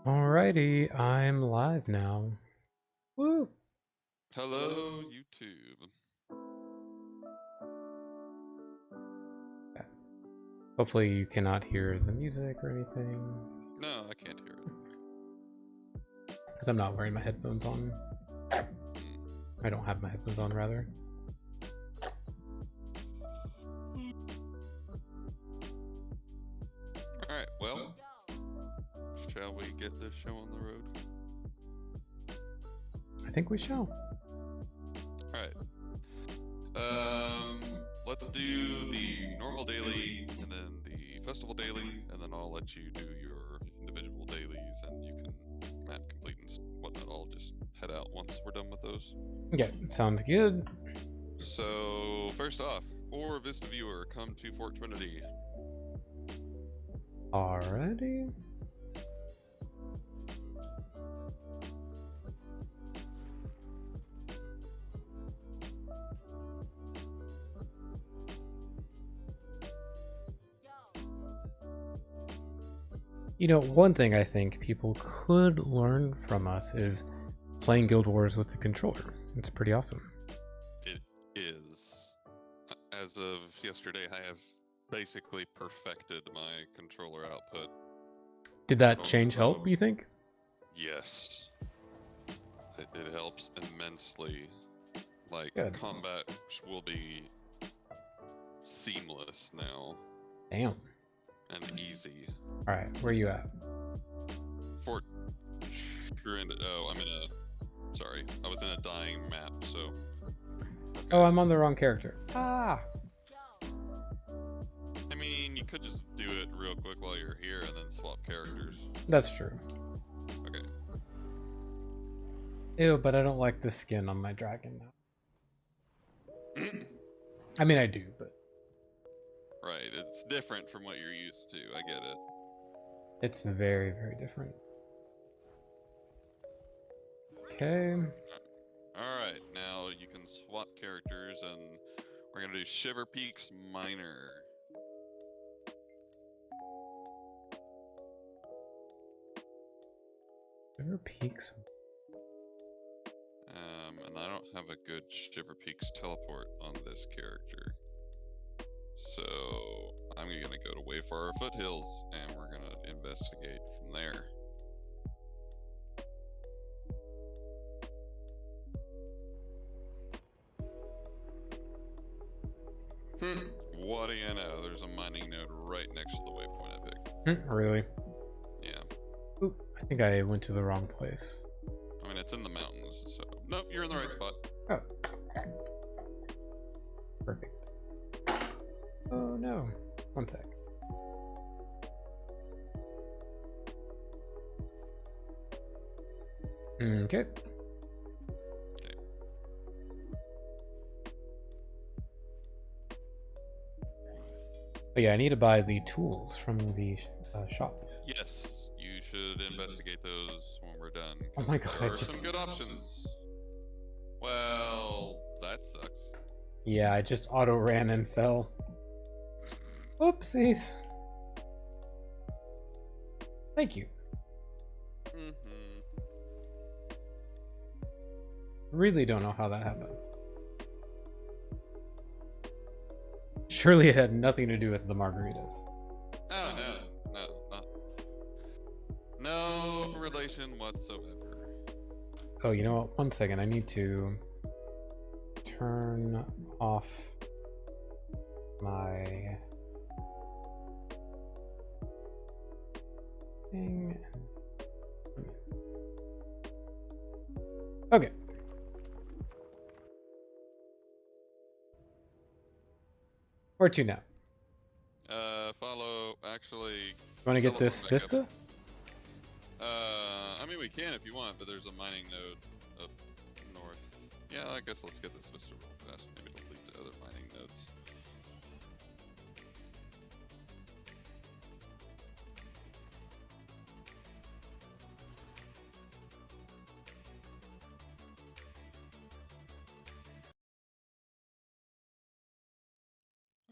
Alrighty, I'm live now. Woo! Hello, YouTube. Okay. Hopefully you cannot hear the music or anything. No, I can't hear it. Because I'm not wearing my headphones on. I don't have my headphones on, rather. Alright, well, shall we get this show on the road? I think we shall. Alright. Let's do the normal daily, and then the festival daily, and then I'll let you do your individual dailies, and you can map complete and whatnot. I'll just head out once we're done with those. Yeah, sounds good. So, first off, or Vista Viewer, come to Fort Trinity. Alrighty. You know, one thing I think people could learn from us is playing Guild Wars with the controller. It's pretty awesome. It is. As of yesterday, I have basically perfected my controller output. Did that change help, you think? Yes. It helps immensely. Like, Good. combat will be seamless now. Damn. And easy. Alright, where you at? Fort Trinity. Oh, I'm in a... Sorry. I was in a dying map, so... Oh, I'm on the wrong character. Ah! I mean, you could just do it real quick while you're here and then swap characters. That's true. Okay. Ew, but I don't like the skin on my dragon now. I mean, I do, but... Right, it's different from what you're used to. I get it. It's very, very different. Okay. Alright, now you can swap characters, and we're gonna do Shiver Peaks Minor. Shiver Peaks. And I don't have a good Shiver Peaks teleport on this character. So I'm gonna go to Wayfarer Foothills, and we're gonna investigate from there. What do you know? There's a mining node right next to the waypoint I picked. Really? Yeah. Oop, I think I went to the wrong place. I mean, it's in the mountains, so... Nope, you're in the right spot. Oh. Perfect. Oh no. One sec. Okay. But yeah, I need to buy the tools from the shop. Yes, you should investigate those when we're done. Oh my god, there are some good options. Well, that sucks. Yeah, I just auto ran and fell. Oopsies. Thank you. Really don't know how that happened. Surely it had nothing to do with the margaritas. Oh, no relation whatsoever. Oh, you know what? One second. I need to turn off my thing. Okay. Where to now? Follow, actually... You want to get this Vista? I mean, we can if you want, but there's a mining node up north. Yeah, I guess let's get this Vista real fast. Maybe it'll lead to other mining nodes.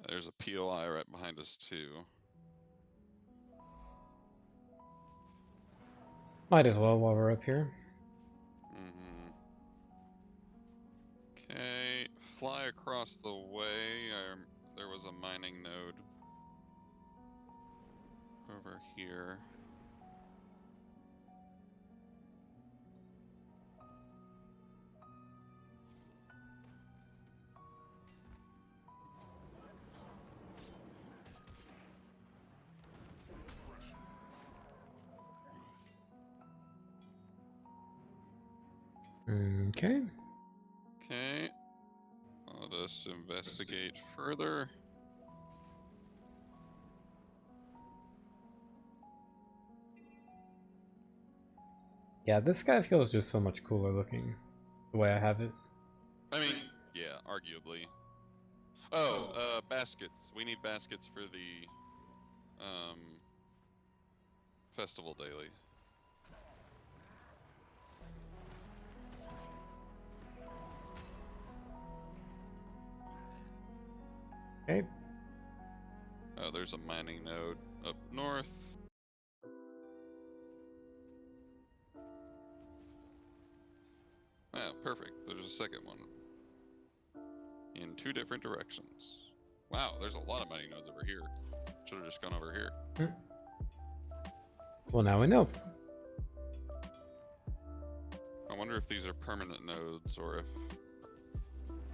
There's a POI right behind us, too. Might as well while we're up here. Mm-hmm. Okay, fly across the way. There was a mining node over here. Okay. Okay, let us investigate further. Yeah, this guy's skill is just so much cooler looking the way I have it. I mean, yeah, arguably. Oh, baskets. We need baskets for the festival daily. Okay. Oh, there's a mining node up north. Ah, perfect. There's a second one. In 2 different directions. Wow, there's a lot of mining nodes over here. Should have just gone over here. Well, now we know. I wonder if these are permanent nodes or if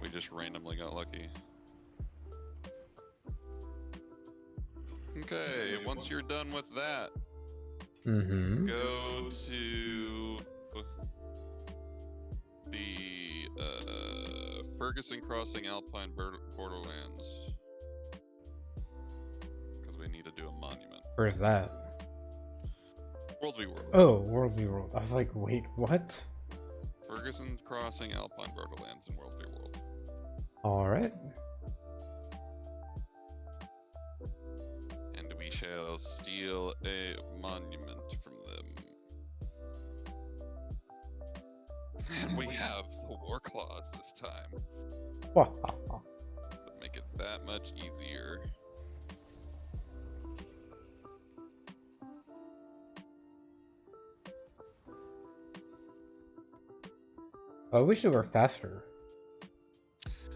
we just randomly got lucky. Okay, once you're done with that, go to the Ferguson Crossing Alpine Borderlands. Because we need to do a monument. Where's that? World v World. Oh, World v World. I was like, wait, what? Ferguson Crossing Alpine Borderlands in World v World. Alright. And we shall steal a monument from them. And we have the War Claws this time. That make it that much easier. I wish they were faster.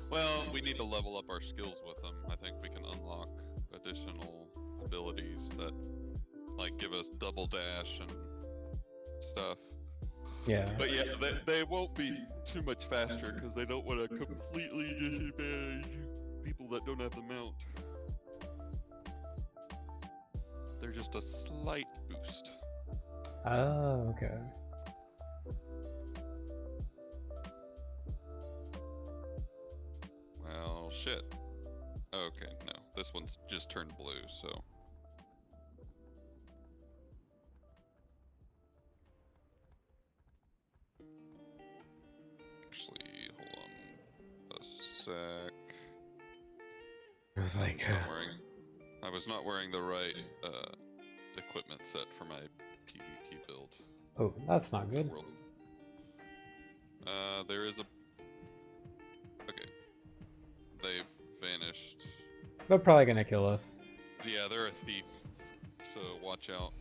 Well, we need to level up our skills with them. I think we can unlock additional abilities that, like, give us double dash and stuff. Yeah. But yeah, they won't be too much faster because they don't want to completely disadvantage people that don't have the mount. They're just a slight boost. Oh, okay. Well, shit. Okay, no. This one's just turned blue, so... Actually, hold on a sec. It was like... I was not wearing the right equipment set for my PvP build. Oh, that's not good. There is a... Okay. They've vanished. They're probably gonna kill us. Yeah, they're a thief, so watch out.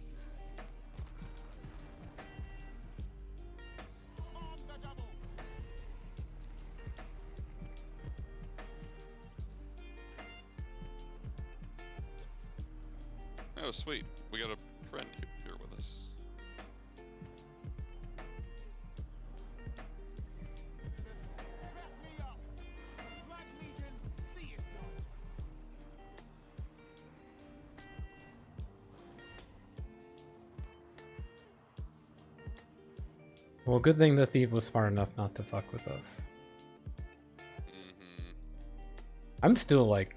Oh, sweet. We got a friend here with us. Well, good thing the thief was smart enough not to fuck with us. I'm still, like,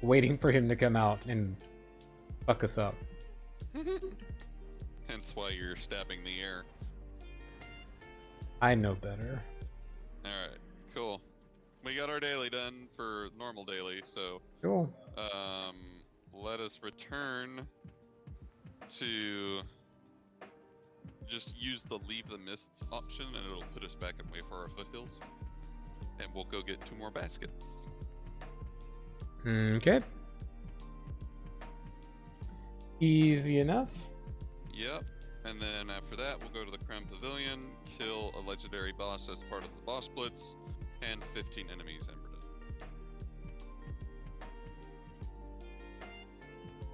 waiting for him to come out and fuck us up. Hence why you're stabbing the air. I know better. Alright, cool. We got our daily done for normal daily, so... Cool. Let us return to... Just use the Leave the Mists option and it'll put us back in Wayfarer Foothills. And we'll go get 2 more baskets. Okay. Easy enough. Yep. And then after that, we'll go to the Crown Pavilion, kill a legendary boss as part of the boss blitz, and 15 enemies embered.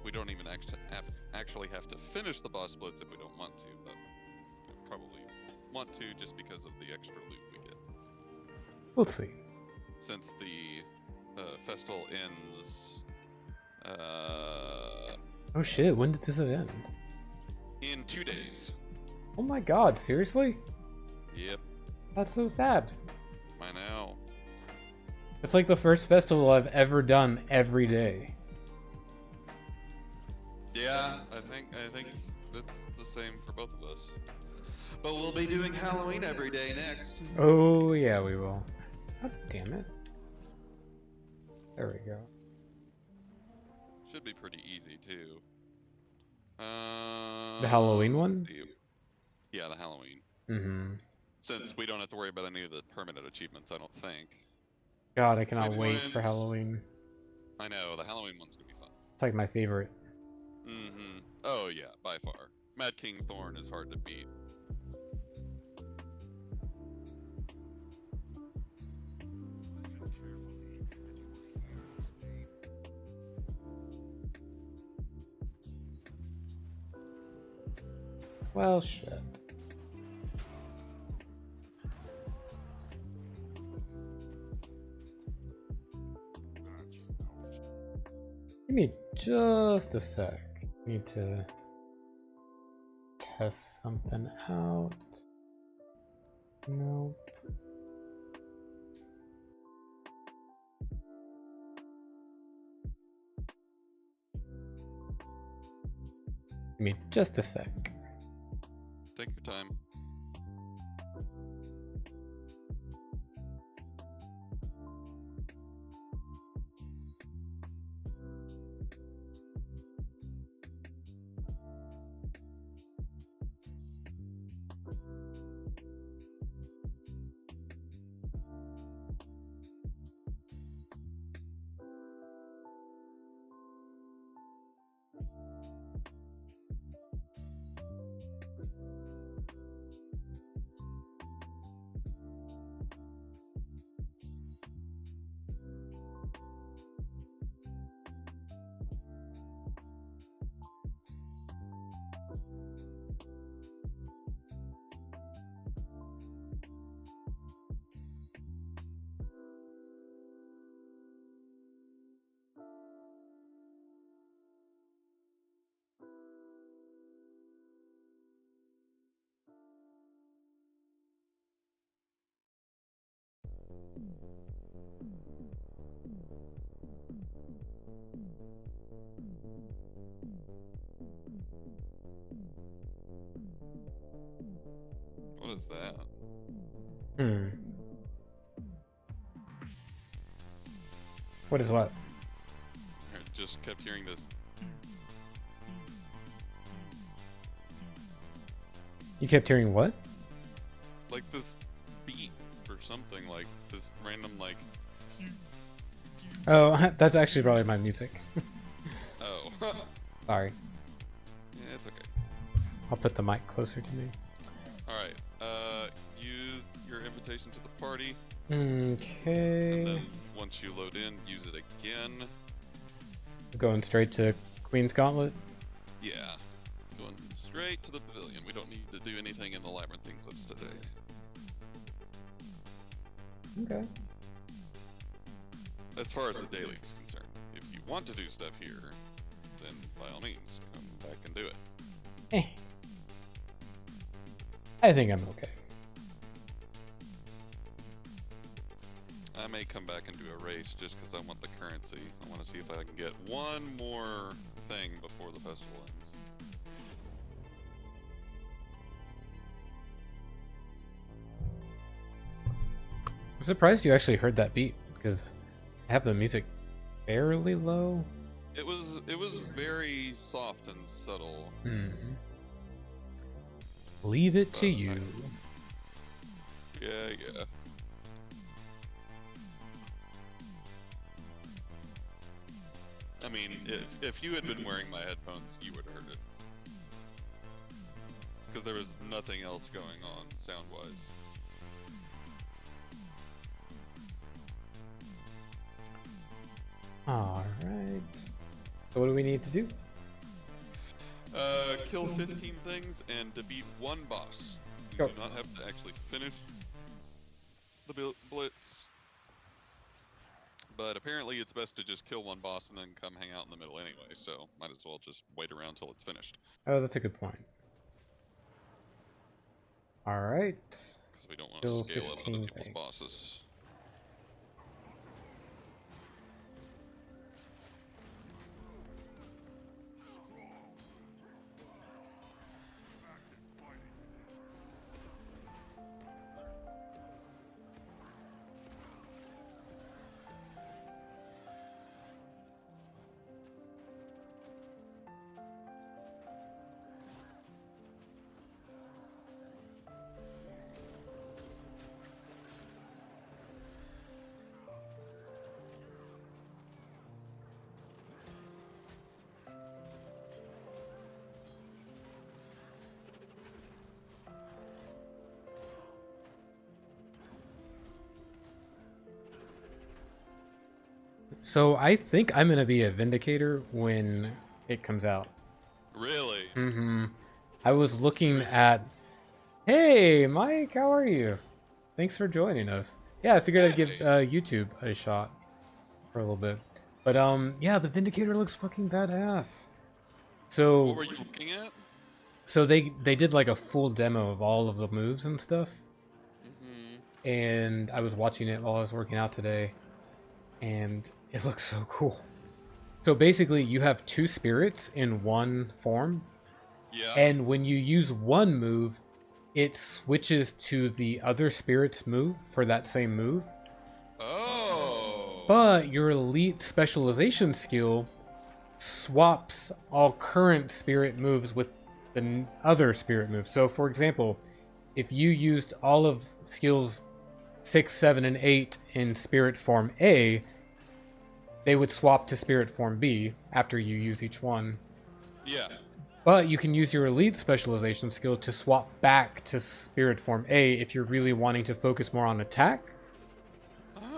We don't even actually have to finish the boss blitz if we don't want to, but we probably want to just because of the extra loot we get. We'll see. Since the festival ends... Oh shit, when does it end? in 2 days. Oh my god, seriously? Yep, That's so sad. I know. It's like the first festival I've ever done every day. Yeah, I think that's the same for both of us. But we'll be doing Halloween every day next. Oh yeah, we will. God damn it. There we go. Should be pretty easy too. The Halloween one? Let's see. Yeah, the Halloween. Mm-hmm. Since we don't have to worry about any of the permanent achievements, I don't think. God, I cannot Maybe wait when for Halloween. I know, the Halloween one's gonna be fun. It's like my favorite. Mm-hmm. Oh yeah, by far. Mad King Thorn is hard to beat. Well, shit. Give me just a sec. Need to test something out. Nope. Give me just a sec. Take your time. What is that? What is what? I just kept hearing this. You kept hearing what? Like this beat or something, like this random like. Oh, that's actually probably my music. Oh. Sorry. Yeah, it's okay. I'll put the mic closer to me. Alright, use your invitation to the party. Okay. And then once you load in, use it again. Going straight to Queen's Gauntlet. Yeah. Going straight to the pavilion. We don't need to do anything in the labyrinthine cliffs today. Okay. As far as the daily is concerned. If you want to do stuff here, then by all means, come back and do it. I think I'm okay. I may come back and do a race just because I want the currency. I want to see if I can get one more thing before the festival ends. I'm surprised you actually heard that beat because I have the music fairly low. It was very soft and subtle. Leave it to you. Yeah. I mean, if you had been wearing my headphones, you would have heard it. because there was nothing else going on sound-wise. Alright. So what do we need to do? Kill 15 things and defeat one boss. You Go. do not have to actually finish the blitz. But apparently it's best to just kill one boss and then come hang out in the middle anyway, so might as well just wait around till it's finished. Oh, that's a good point. Alright. Because we don't want Kill to scale up 15 other people's things. bosses. So I think I'm gonna be a Vindicator when it comes out. Really? Mm-hmm. I was looking at... Hey, Mike, how are you? Thanks for joining us. Yeah, I figured I'd give YouTube a shot for a little bit. But, yeah, the Vindicator looks fucking badass. So... What were you looking at? So they did like a full demo of all of the moves and stuff. Mm-hmm. And I was watching it while I was working out today. And it looks so cool. So basically, you have two spirits in one form. Yeah. And when you use one move, it switches to the other spirit's move for that same move. Oh. But your elite specialization skill swaps all current spirit moves with the other spirit moves. So for example, if you used all of skills 6, 7, and 8 in spirit form A, they would swap to spirit form B after you use each one. Yeah. But you can use your elite specialization skill to swap back to spirit form A if you're really wanting to focus more on attack,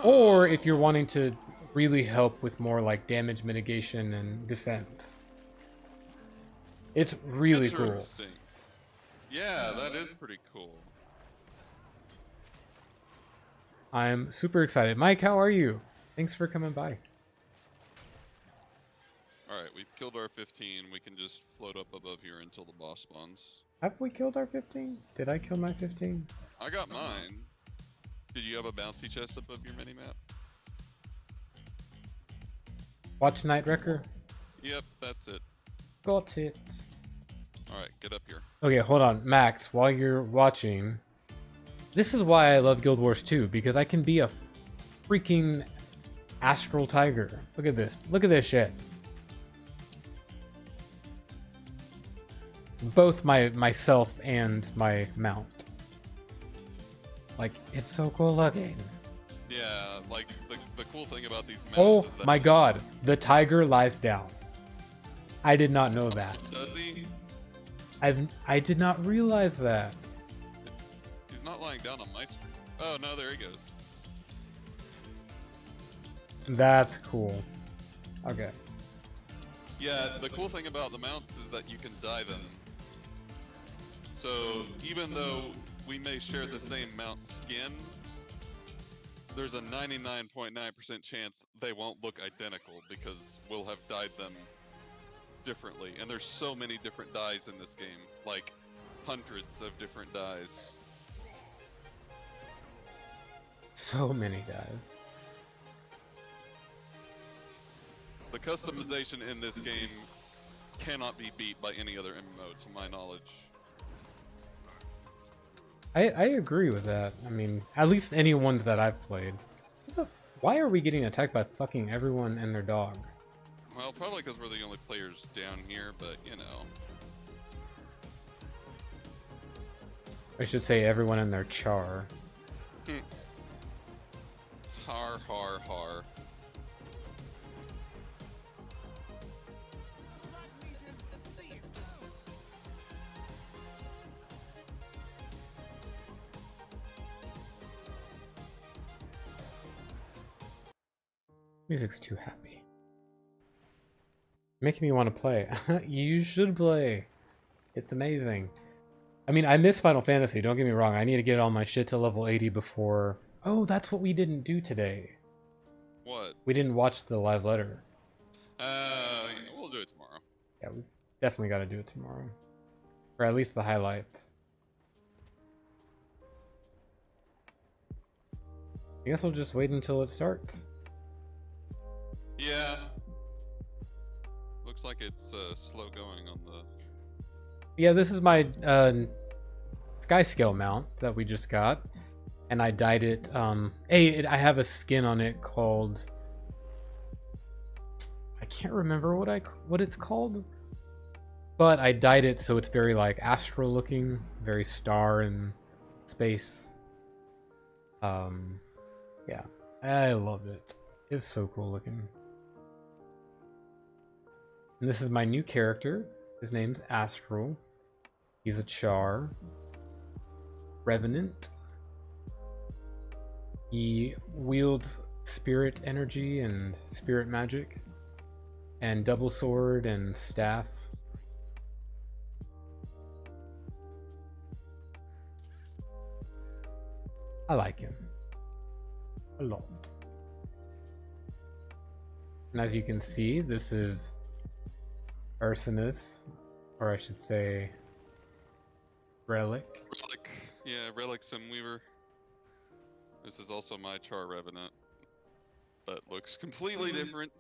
or if you're wanting to really help with more like damage mitigation and defense. It's really cool. Interesting. Yeah, that is pretty cool. I'm super excited. Mike, how are you? Thanks for coming by. Alright, we've killed our 15. We can just float up above here until the boss spawns. Have we killed our 15? Did I kill my 15? I got mine. Did you have a bouncy chest above your minimap? Watch Night Wrecker? Yep, that's it. Got it. Alright, get up here. Okay, hold on. Max, while you're watching, this is why I love Guild Wars 2, because I can be a freaking Astral Tiger. Look at this. Look at this shit. Both myself and my mount. Like, it's so cool looking. Yeah, like, the cool thing about these maps Oh is that... my god, the tiger lies down. I did not know that. Does he? I did not realize that. He's not lying down on my screen. Oh, no, there he goes. That's cool. Okay. Yeah, the cool thing about the mounts is that you can dye them. So, even though we may share the same mount skin, there's a 99.9% chance they won't look identical because we'll have dyed them differently. And there's so many different dyes in this game, like hundreds of different dyes. So many guys. The customization in this game cannot be beat by any other MMO, to my knowledge. I agree with that. I mean, at least any ones that I've played. Why are we getting attacked by fucking everyone and their dog? Well, probably because we're the only players down here, but you know. I should say everyone and their char. Har har har. Music's too happy. Making me want to play. You should play. It's amazing. I mean, I miss Final Fantasy, don't get me wrong. I need to get all my shit to level 80 before... Oh, that's what we didn't do today. What? We didn't watch the live letter. We'll do it tomorrow. Yeah, we definitely got to do it tomorrow. Or at least the highlights. I guess we'll just wait until it starts. Yeah. Looks like it's slow going on the... Yeah, this is my sky scale mount that we just got. And I dyed it. I have a skin on it called... I can't remember what it's called. But I dyed it so it's very like astral looking. Very star and space. Yeah. I love it. It's so cool looking. And this is my new character. His name's Astral. He's a Char. Revenant. He wields spirit energy and spirit magic. And double sword and staff. I like him. A lot. And as you can see, this is Ursinus, or I should say Relic. Relic. Yeah, Relic Simweaver. This is also my Char Revenant, but looks completely different.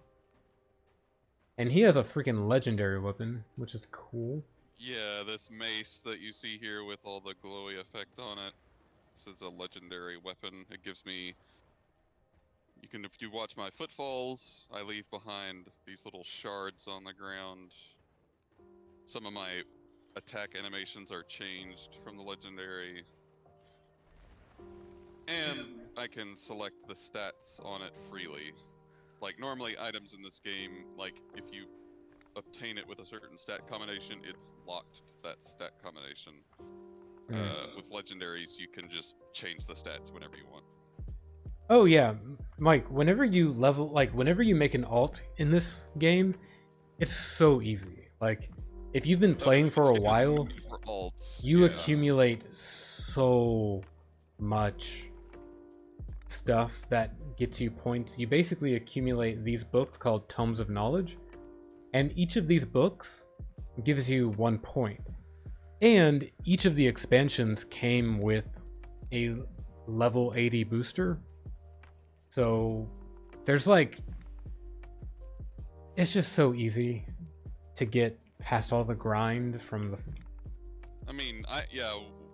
And he has a freaking legendary weapon, which is cool. Yeah, this mace that you see here with all the glowy effect on it. This is a legendary weapon. It gives me... if you watch my footfalls, I leave behind these little shards on the ground. Some of my attack animations are changed from the legendary. And I can select the stats on it freely. Like, normally items in this game, like, if you obtain it with a certain stat combination, it's locked to that stat combination. With legendaries, you can just change the stats whenever you want. Oh yeah, Mike, whenever you make an alt in this game, it's so easy. Like, if you've been playing for a while, you accumulate so much stuff that gets you points. You basically accumulate these books called Tomes of Knowledge, and each of these books gives you 1 point. And each of the expansions came with a level 80 booster. So there's like, it's just so easy to get past all the grind from the... I mean, I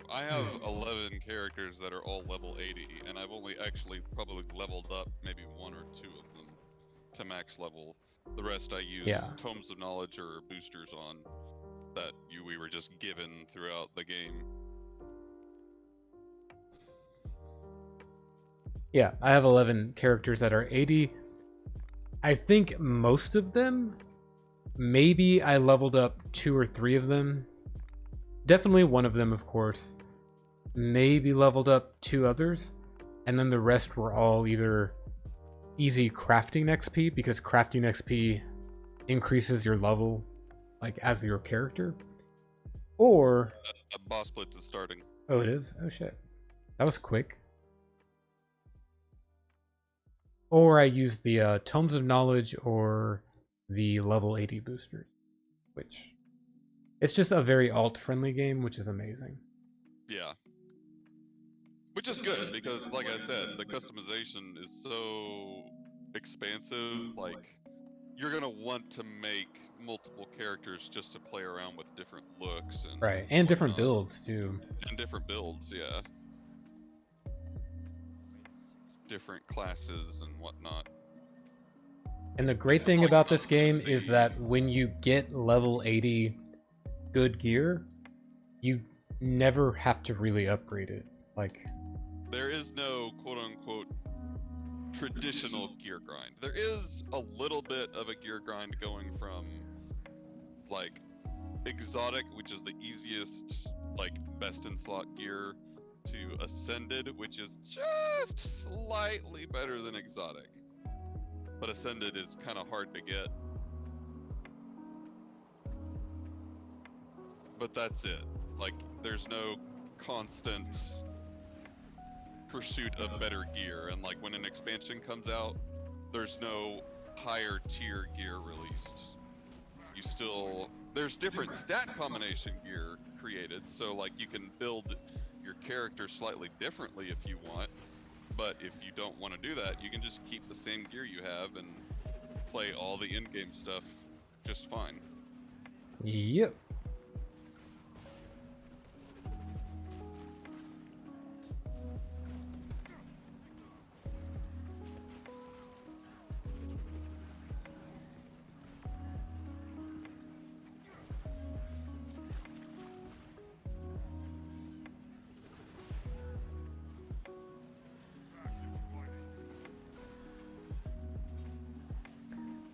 have 11 characters that are all level 80, and I've only actually probably leveled up maybe 1 or 2 of them to max level. The rest I use Tomes of Knowledge or boosters on that we were just given throughout the game. Yeah, I have 11 characters that are 80. I think most of them, maybe I leveled up 2 or 3 of them. Definitely one of them, of course. Maybe leveled up 2 others. And then the rest were all either easy crafting XP, because crafting XP increases your level, like, as your character. Or... a boss blitz is starting. Oh, it is? Oh, shit. That was quick. Or I use the Tomes of Knowledge or the level 80 boosters, which... it's just a very alt-friendly game, which is amazing. Yeah. Which is good, because, like I said, the customization is so expansive. Like, you're gonna want to make multiple characters just to play around with different looks and right, and different builds too. And different builds, yeah. Different classes and whatnot. And the great thing about this game is that when you get level 80 good gear, you never have to really upgrade it. Like, there is no quote-unquote traditional gear grind. There is a little bit of a gear grind going from, like, exotic, which is the easiest, like, best in slot gear, to ascended, which is just slightly better than exotic. but Ascended is kind of hard to get. But that's it. Like, there's no constant pursuit of better gear, and like when an expansion comes out, there's no higher tier gear released. You still, there's different stat combination gear created, so like you can build your character slightly differently if you want, but if you don't want to do that, you can just keep the same gear you have and play all the in-game stuff just fine. Yep.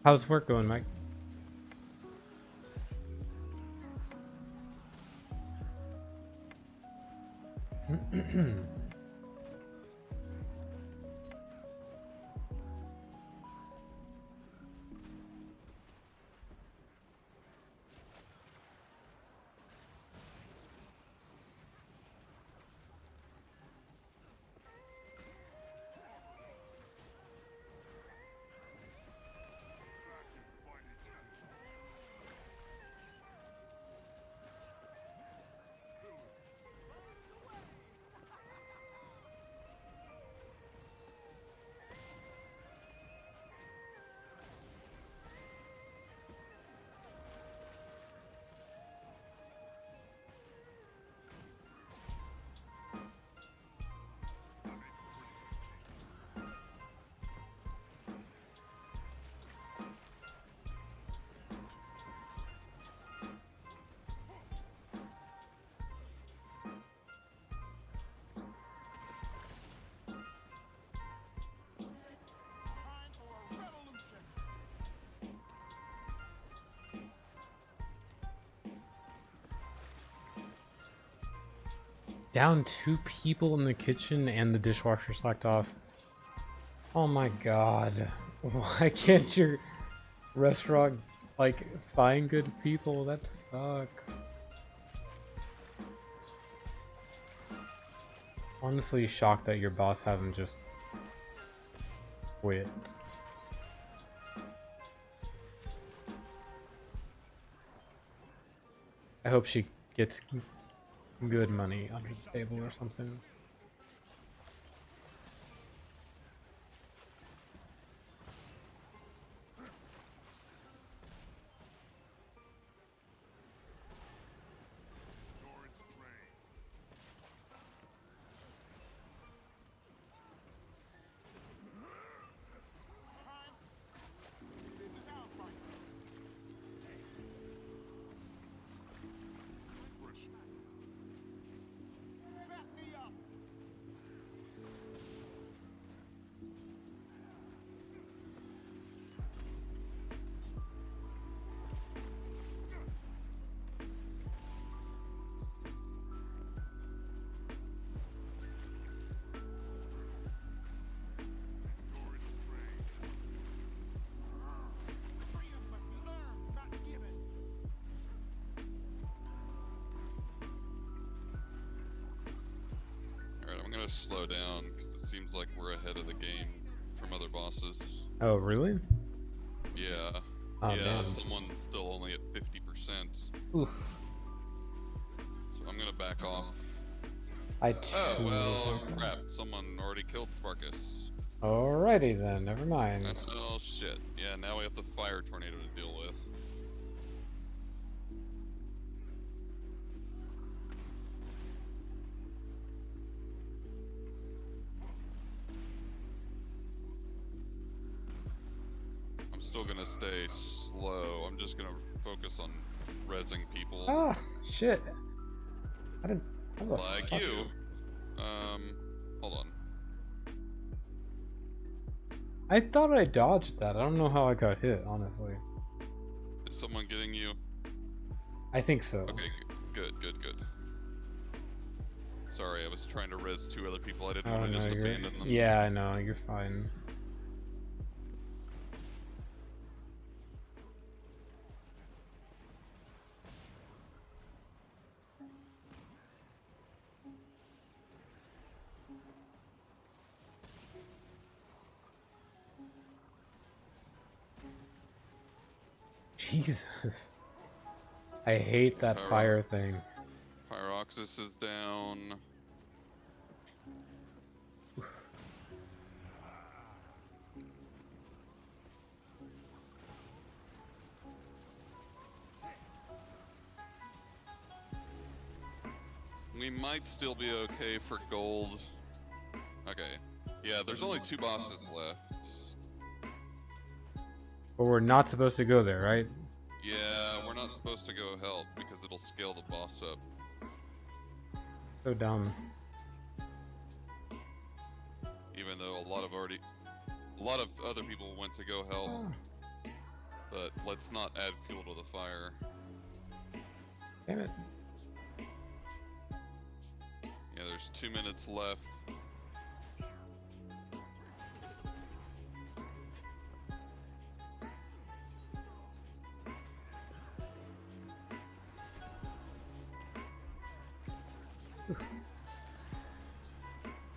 How's work going, Mike? Down 2 people in the kitchen and the dishwasher slacked off. Oh my god. Why can't your restaurant, like, find good people? That sucks. Honestly shocked that your boss hasn't just quit. I hope she gets good money under the table or something. I'm gonna slow down because it seems like we're ahead of the game from other bosses. Oh, really? Yeah. Oh, yeah, damn. someone's still only at 50%. Oof. So I'm gonna back off. Oh, well, crap. Someone already killed Sparkus. Alrighty then, never mind. Oh, shit. Yeah, now we have the fire tornado to deal with. Still gonna stay slow. I'm just gonna focus on rezzing people. Ah, shit. I didn't. Like you. Hold on. I thought I dodged that. I don't know how I got hit, honestly. Is someone getting you? I think so. Okay, good. Sorry, I was trying to res 2 other people. I didn't want to just abandon them. Yeah, I know. You're fine. Jesus. I hate that fire thing. Pyroxis is down. We might still be okay for gold. Okay. Yeah, there's only 2 bosses left. But we're not supposed to go there, right? Yeah, we're not supposed to go help because it'll scale the boss up. So dumb. Even though a lot of other people went to go help. But let's not add fuel to the fire. Damn it. Yeah, there's 2 minutes left.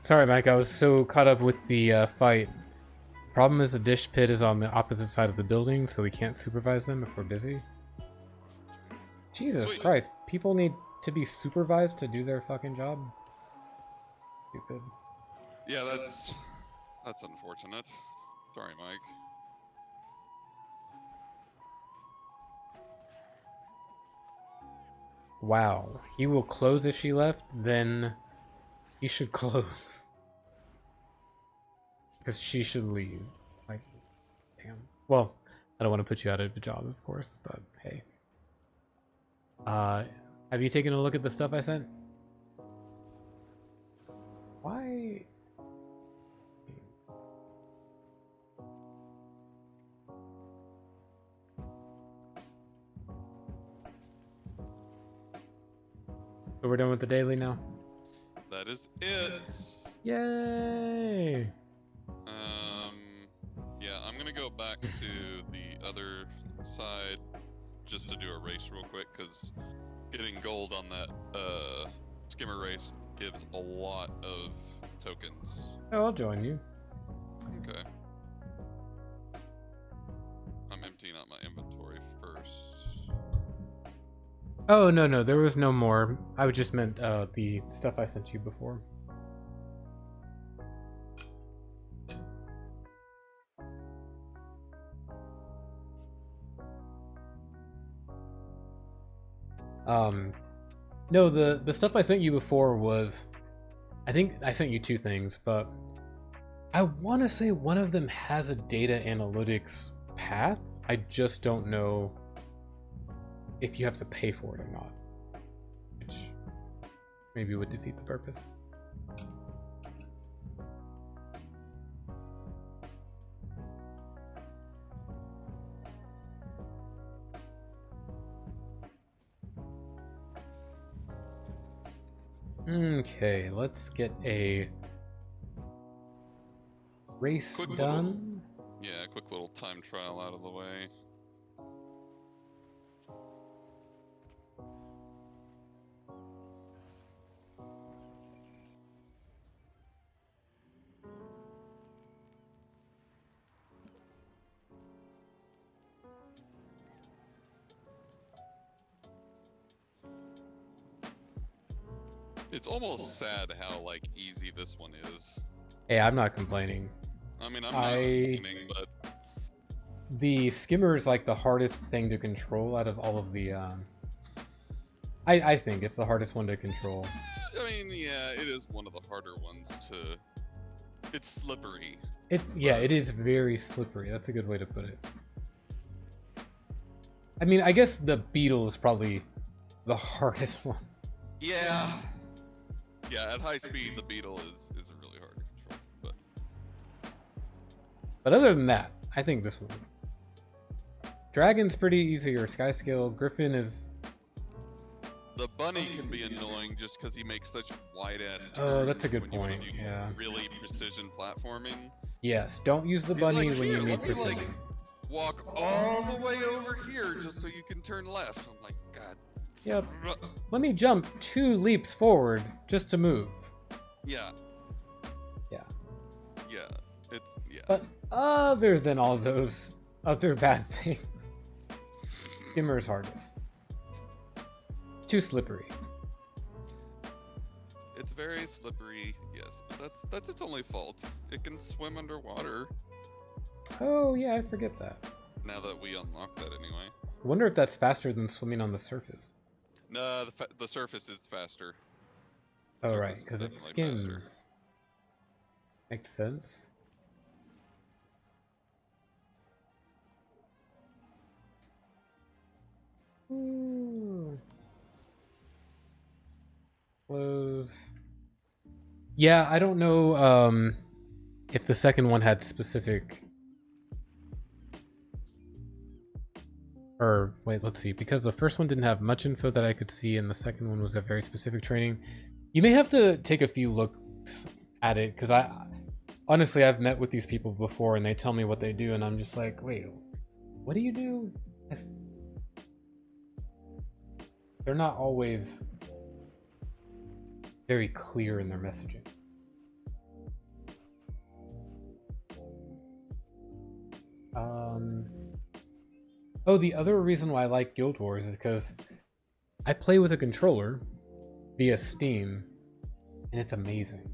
Sorry, Mike, I was so caught up with the fight. Problem is the dish pit is on the opposite side of the building, so we can't supervise them if we're busy. Jesus Sweet. Christ, people need to be supervised to do their fucking job? Stupid. Yeah, that's unfortunate. Sorry, Mike. Wow. He will close if she left, then he should close. Because she should leave. Like, damn. Well, I don't want to put you out of a job, of course, but hey. Have you taken a look at the stuff I sent? Why? So we're done with the daily now? That is it. Yay! Yeah, I'm gonna go back to the other side just to do a race real quick, because getting gold on that skimmer race gives a lot of tokens. Oh, I'll join you. Okay. I'm emptying out my inventory first. Oh, no, there was no more. I just meant the stuff I sent you before. No, the stuff I sent you before was, I think I sent you 2 things, but I want to say one of them has a data analytics path. I just don't know if you have to pay for it or not, which maybe would defeat the purpose. Okay, let's get a race done. Yeah, quick little time trial out of the way. It's almost sad how like easy this one is. Hey, I'm not complaining. I mean, I'm not complaining, but the skimmer is like the hardest thing to control out of all of the I think it's the hardest one to control. I mean, yeah, it is one of the harder ones to. It's slippery. Yeah, it is very slippery. That's a good way to put it. I mean, I guess the beetle is probably the hardest one. Yeah. Yeah, at high speed, the beetle is really hard to control. But other than that, I think this one. Dragon's pretty easy, or sky scale. Griffin is. The bunny can be annoying just because he makes such wide ass. Oh, that's a good point. Yeah. Really precision platforming. Yes, don't use the bunny like, when you need let me, precision. like, walk all the way over here just so you can turn left. I'm like, God. Yep. Let me jump 2 leaps forward just to move. Yeah. Yeah. Yeah. It's yeah. But other than all those other bad things, Skimmer's hardest. Too slippery. It's very slippery, yes, but that's its only fault. It can swim underwater. Oh yeah, I forget that. Now that we unlock that anyway. I wonder if that's faster than swimming on the surface. No, the surface is faster. Oh right, Surface is because it definitely faster. skims. Makes sense. Ooh. Close. Yeah, I don't know if the second one had specific... Or, wait, let's see. Because the first one didn't have much info that I could see, and the second one was a very specific training. You may have to take a few looks at it, because honestly, I've met with these people before, and they tell me what they do, and I'm just like, wait, what do you do? They're not always very clear in their messaging. Oh, the other reason why I like Guild Wars is because I play with a controller via Steam, and it's amazing.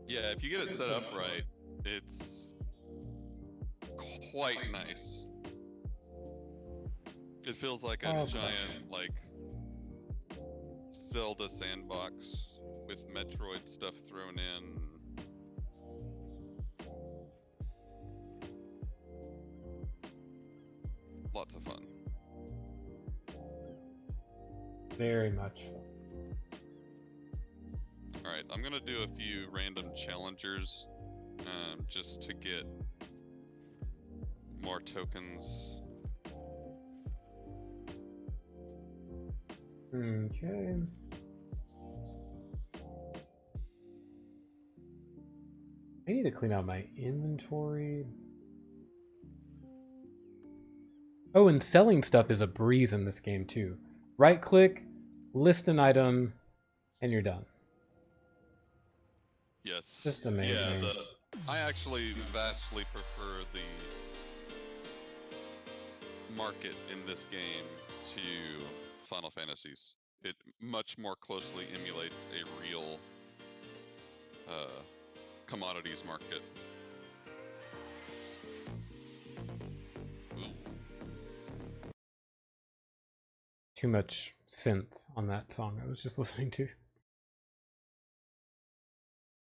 Yeah, if you get it set up right, it's quite nice. It feels like a giant, like, Zelda sandbox with Metroid stuff thrown in. Lots of fun. Very much. Alright, I'm gonna do a few random challengers just to get more tokens. Okay. I need to clean out my inventory. Oh, and selling stuff is a breeze in this game too. Right click, list an item, and you're done. Yes. Just amazing. Yeah, I actually vastly prefer the market in this game to Final Fantasies. It much more closely emulates a real commodities market. Ooh. Too much synth on that song I was just listening to.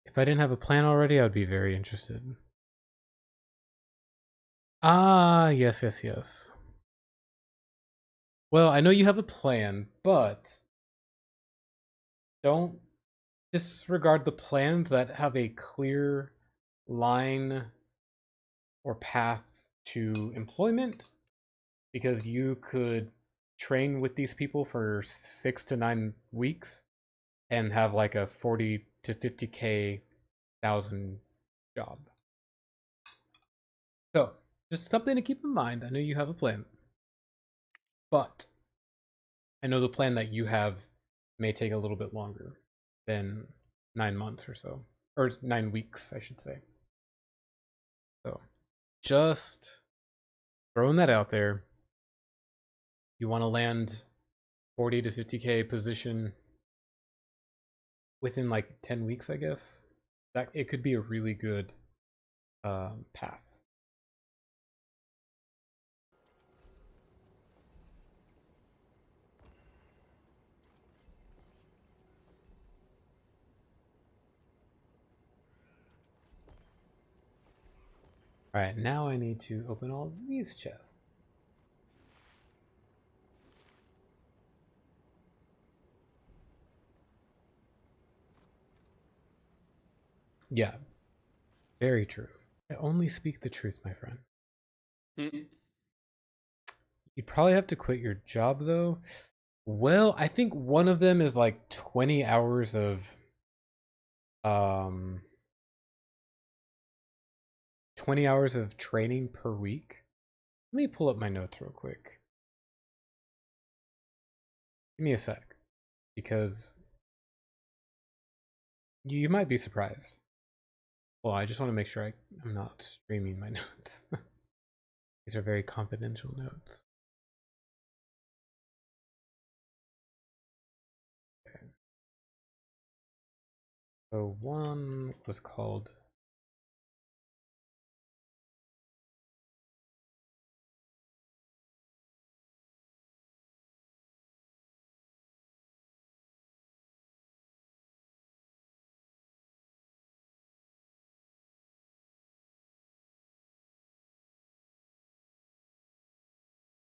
If I didn't have a plan already, I would be very interested. Ah, yes, yes, yes. Well, I know you have a plan, but don't disregard the plans that have a clear line or path to employment, because you could train with these people for 6 to 9 weeks and have like a 40 to 50k thousand job. So just something to keep in mind. I know you have a plan, but I know the plan that you have may take a little bit longer than 9 months or so, or 9 weeks, I should say. So just throwing that out there. You want to land 40 to 50k position within like 10 weeks, I guess. That it could be a really good path. All right, now I need to open all these chests. Yeah, very true. I only speak the truth, my friend. You'd probably have to quit your job, though. Well, I think one of them is like 20 hours of 20 hours of training per week. Let me pull up my notes real quick. Give me a sec, because you might be surprised. Well, I just want to make sure I'm not streaming my notes. These are very confidential notes. Okay. So one was called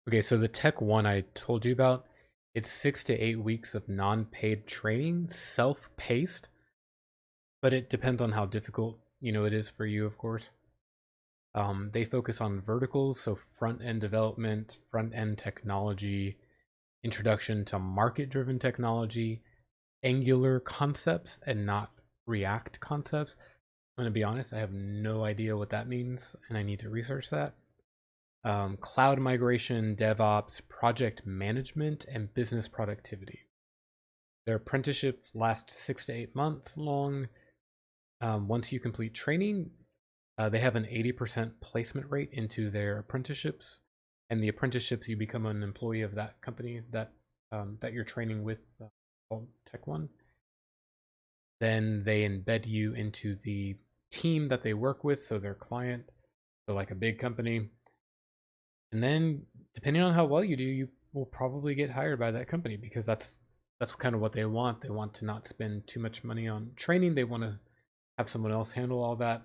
okay, so the tech one I told you about, it's 6 to 8 weeks of non-paid training, self-paced, but it depends on how difficult, it is for you, of course. They focus on verticals, so front-end development, front-end technology, introduction to market-driven technology, Angular concepts, and not React concepts. I'm going to be honest, I have no idea what that means, and I need to research that. Cloud migration, DevOps, project management, and business productivity. Their apprenticeships last 6 to 8 months long. Once you complete training, they have an 80% placement rate into their apprenticeships, and the apprenticeships you become an employee of that company that you're training with, called Tech One. Then they embed you into the team that they work with, so their client, so like a big company. And then, depending on how well you do, you will probably get hired by that company, because that's kind of what they want. They want to not spend too much money on training. They want to have someone else handle all that,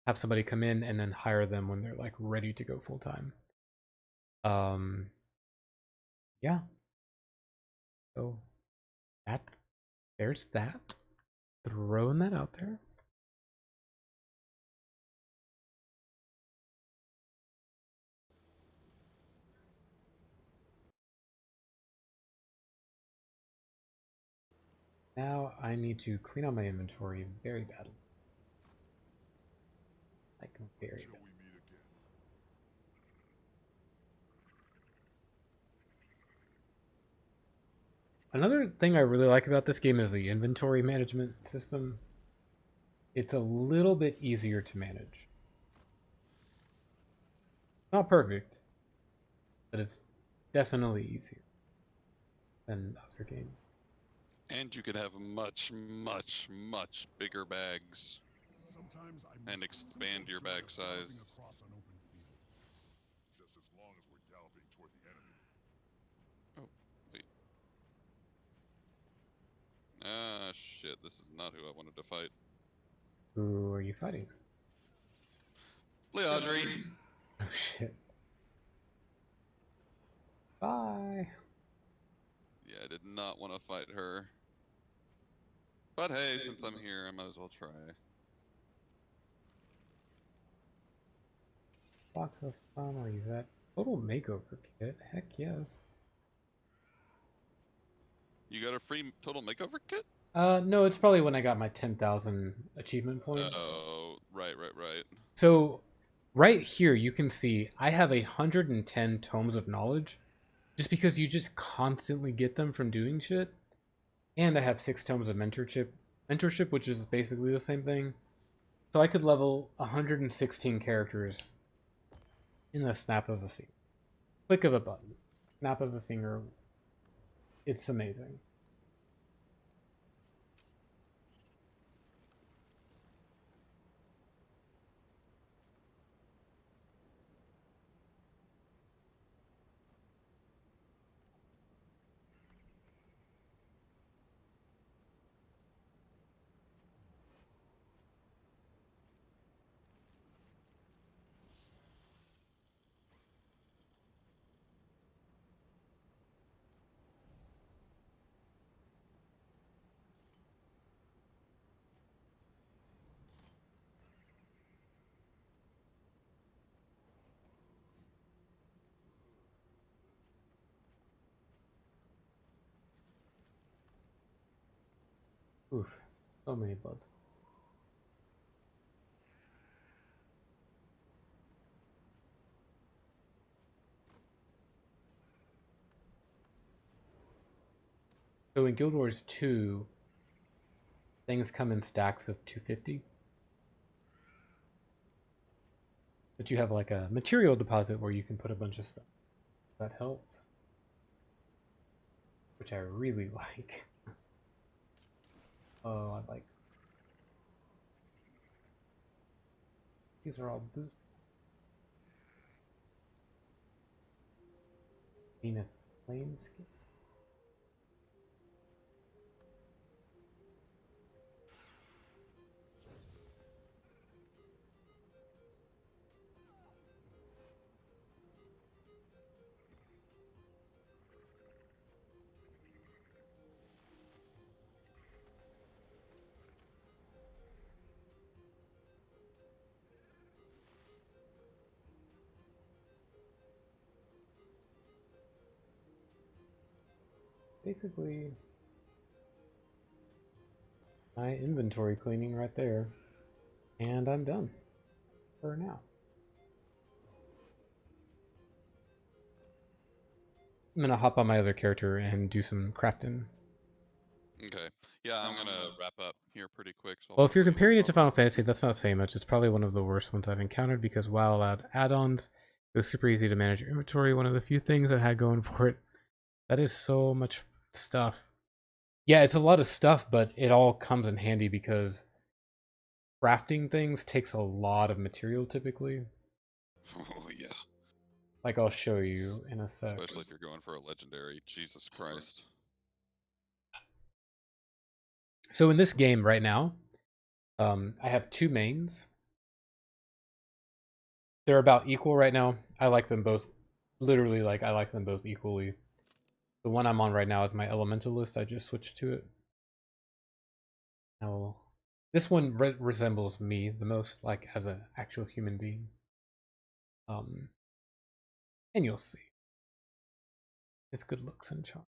have somebody come in and then hire them when they're like ready to go full time. Yeah. So there's that. Throwing that out there. Now I need to clean out my inventory very badly. Like very badly. Another thing I really like about this game is the inventory management system. It's a little bit easier to manage. Not perfect, but it's definitely easier than other games. And you can have much, much, much bigger bags and expand your bag size. Oh, wait. Ah, shit, this is not who I wanted to fight. Who are you fighting? Leandri! Oh shit. Bye. Yeah, I did not want to fight her. But hey, since I'm here, I might as well try. Box of fun, I'll use that. Total makeover kit. Heck yes. You got a free total makeover kit? No, it's probably when I got my 10,000 achievement points. Oh, right. So, right here, you can see I have 110 tomes of knowledge, just because you just constantly get them from doing shit. And I have 6 tomes of mentorship, which is basically the same thing. So I could level 116 characters in the snap of a finger, click of a button, snap of a finger. It's amazing. Oof, so many bugs. So in Guild Wars 2, things come in stacks of 250. But you have like a material deposit where you can put a bunch of stuff. That helps. Which I really like. Oh, I like. These are all boost. Zenith flame skin. Basically, my inventory cleaning right there. And I'm done for now. I'm gonna hop on my other character and do some crafting. Okay. Yeah, I'm gonna wrap up here pretty quick. So Well, if you're hopefully comparing it drop to Final off soon. Fantasy, that's not saying much. It's probably one of the worst ones I've encountered because while allowed add-ons, it was super easy to manage your inventory. One of the few things it had going for it. That is so much stuff. Yeah, it's a lot of stuff, but it all comes in handy because crafting things takes a lot of material typically. Oh yeah. Like I'll show you in a sec. Especially if you're going for a legendary. Jesus Christ. So in this game right now, I have two mains. They're about equal right now. I like them both. Literally, like I like them both equally. The one I'm on right now is my elementalist. I just switched to it. Now, this one resembles me the most, like as an actual human being. Um, and you'll see his good looks and charm.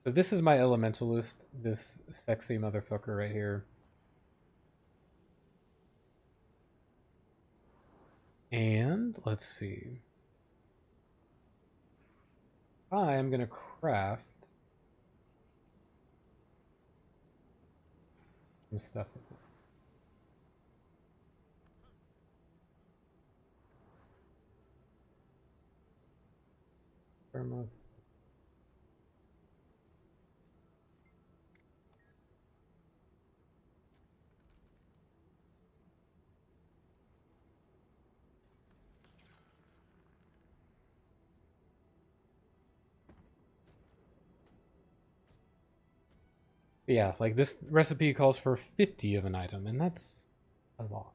So this is my elementalist. This sexy motherfucker right here. And let's see. I am gonna craft some stuff with it. Thermos. Yeah, like this recipe calls for 50 of an item, and that's a lot.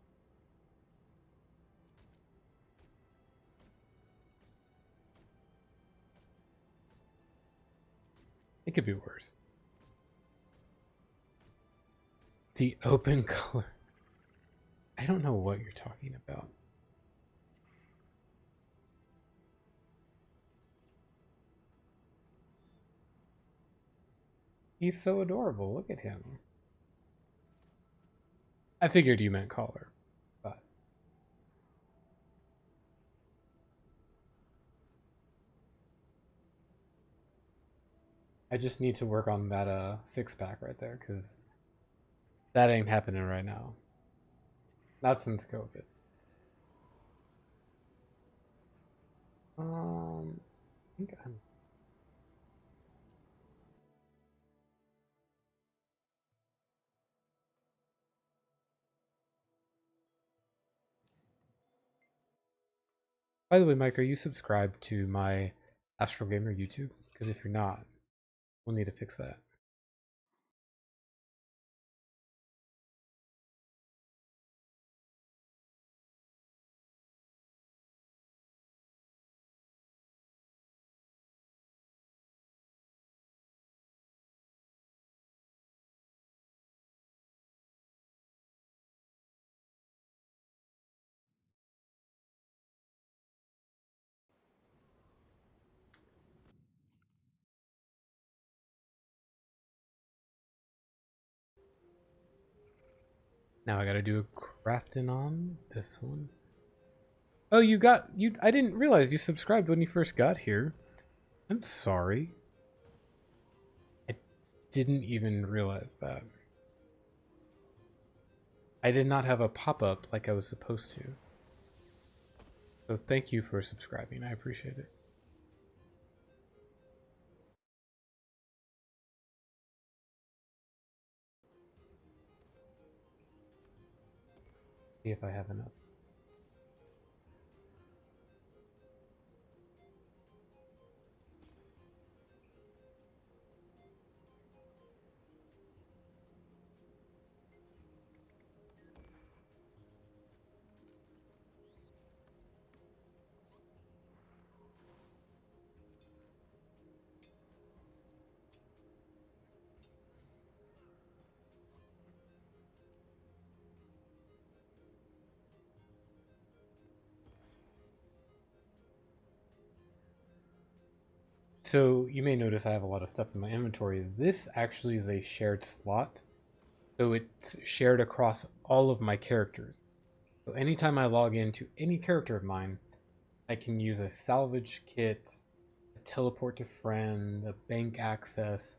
It could be worse. The open color. I don't know what you're talking about. He's so adorable. Look at him. I figured you meant collar, but I just need to work on that six pack right there because that ain't happening right now. Not since COVID. I think I'm. By the way, Mike, are you subscribed to my Astral Gamer YouTube? Because if you're not, we'll need to fix that. Now I gotta do a crafting on this one. Oh, you got you. I didn't realize you subscribed when you first got here. I'm sorry. I didn't even realize that. I did not have a pop-up like I was supposed to. So thank you for subscribing. I appreciate it. See if I have enough. So you may notice I have a lot of stuff in my inventory. This actually is a shared slot. So it's shared across all of my characters. So anytime I log into any character of mine, I can use a salvage kit, a teleport to friend, a bank access,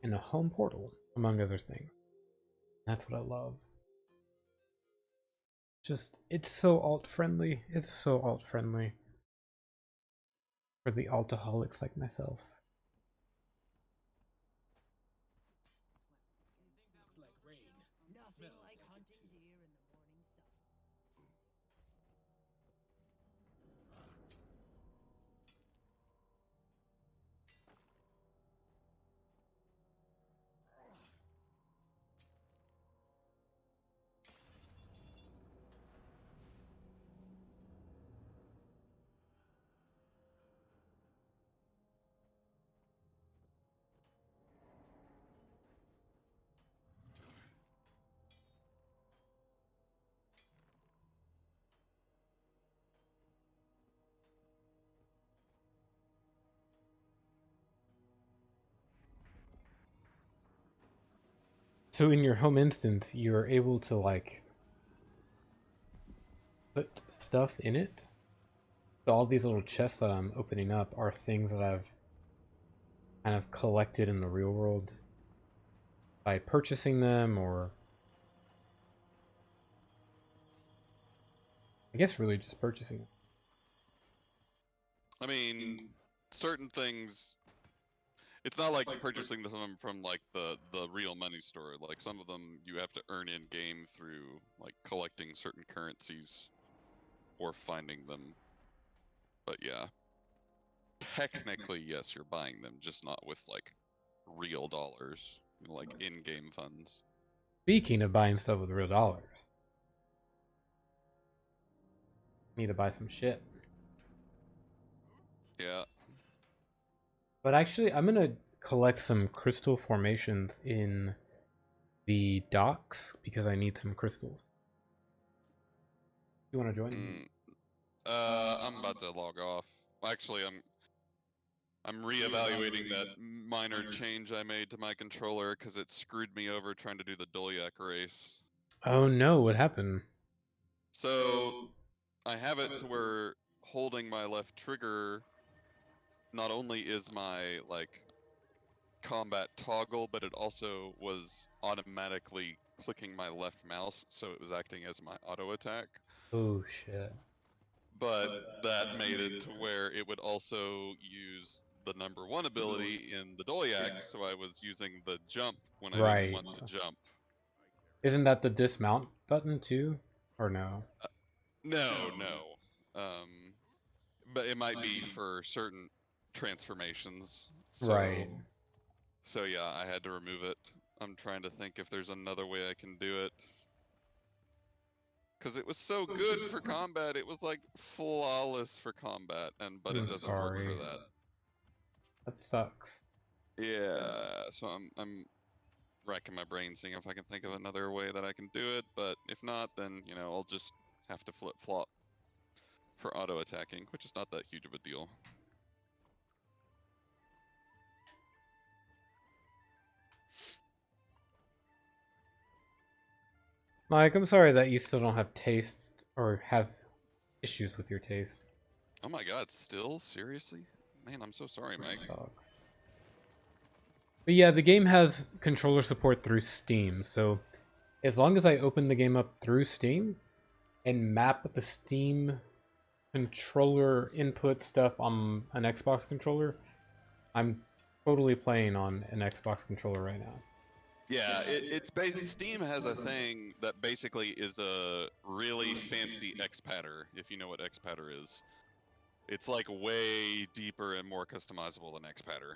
and a home portal, among other things. That's what I love. Just, it's so alt friendly. It's so alt friendly for the altaholics like myself. So in your home instance, you're able to like put stuff in it. So all these little chests that I'm opening up are things that I've kind of collected in the real world by purchasing them, or I guess really just purchasing them. I mean, certain things. It's not like purchasing them from like the real money store. Like some of them you have to earn in game through like collecting certain currencies or finding them. But yeah, technically yes, you're buying them, just not with like real dollars, like in-game funds. Speaking of buying stuff with real dollars, need to buy some shit. Yeah. But actually, I'm gonna collect some crystal formations in the docks because I need some crystals. You want to join? Mm, I'm about to log off. Actually, I'm reevaluating that minor change I made to my controller because it screwed me over trying to do the Dolyak race. Oh no, what happened? So I have it to where holding my left trigger not only is my like combat toggle, but it also was automatically clicking my left mouse, so it was acting as my auto attack. Oh shit. But that made it to where it would also use the number one ability in the Dolyak, so I was using the jump when I didn't Right. want to jump. Isn't that the dismount button too? Or no? No, no. But it might be for certain transformations. Right. So yeah, I had to remove it. I'm trying to think if there's another way I can do it. Cause it was so good for combat, it was like flawless for combat, but it I'm doesn't work for sorry. that. That sucks. Yeah, so I'm racking my brain seeing if I can think of another way that I can do it, but if not, then I'll just have to flip flop for auto attacking, which is not that huge of a deal. Mike, I'm sorry that you still don't have taste or have issues with your taste. Oh my god, still? Seriously? Man, I'm so sorry, Mike. Sucks. But yeah, the game has controller support through Steam, so as long as I open the game up through Steam and map the Steam controller input stuff on an Xbox controller, I'm totally playing on an Xbox controller right now. Yeah, it's Steam has a thing that basically is a really fancy Xpatter, if you know what Xpatter is. It's like way deeper and more customizable than Xpatter.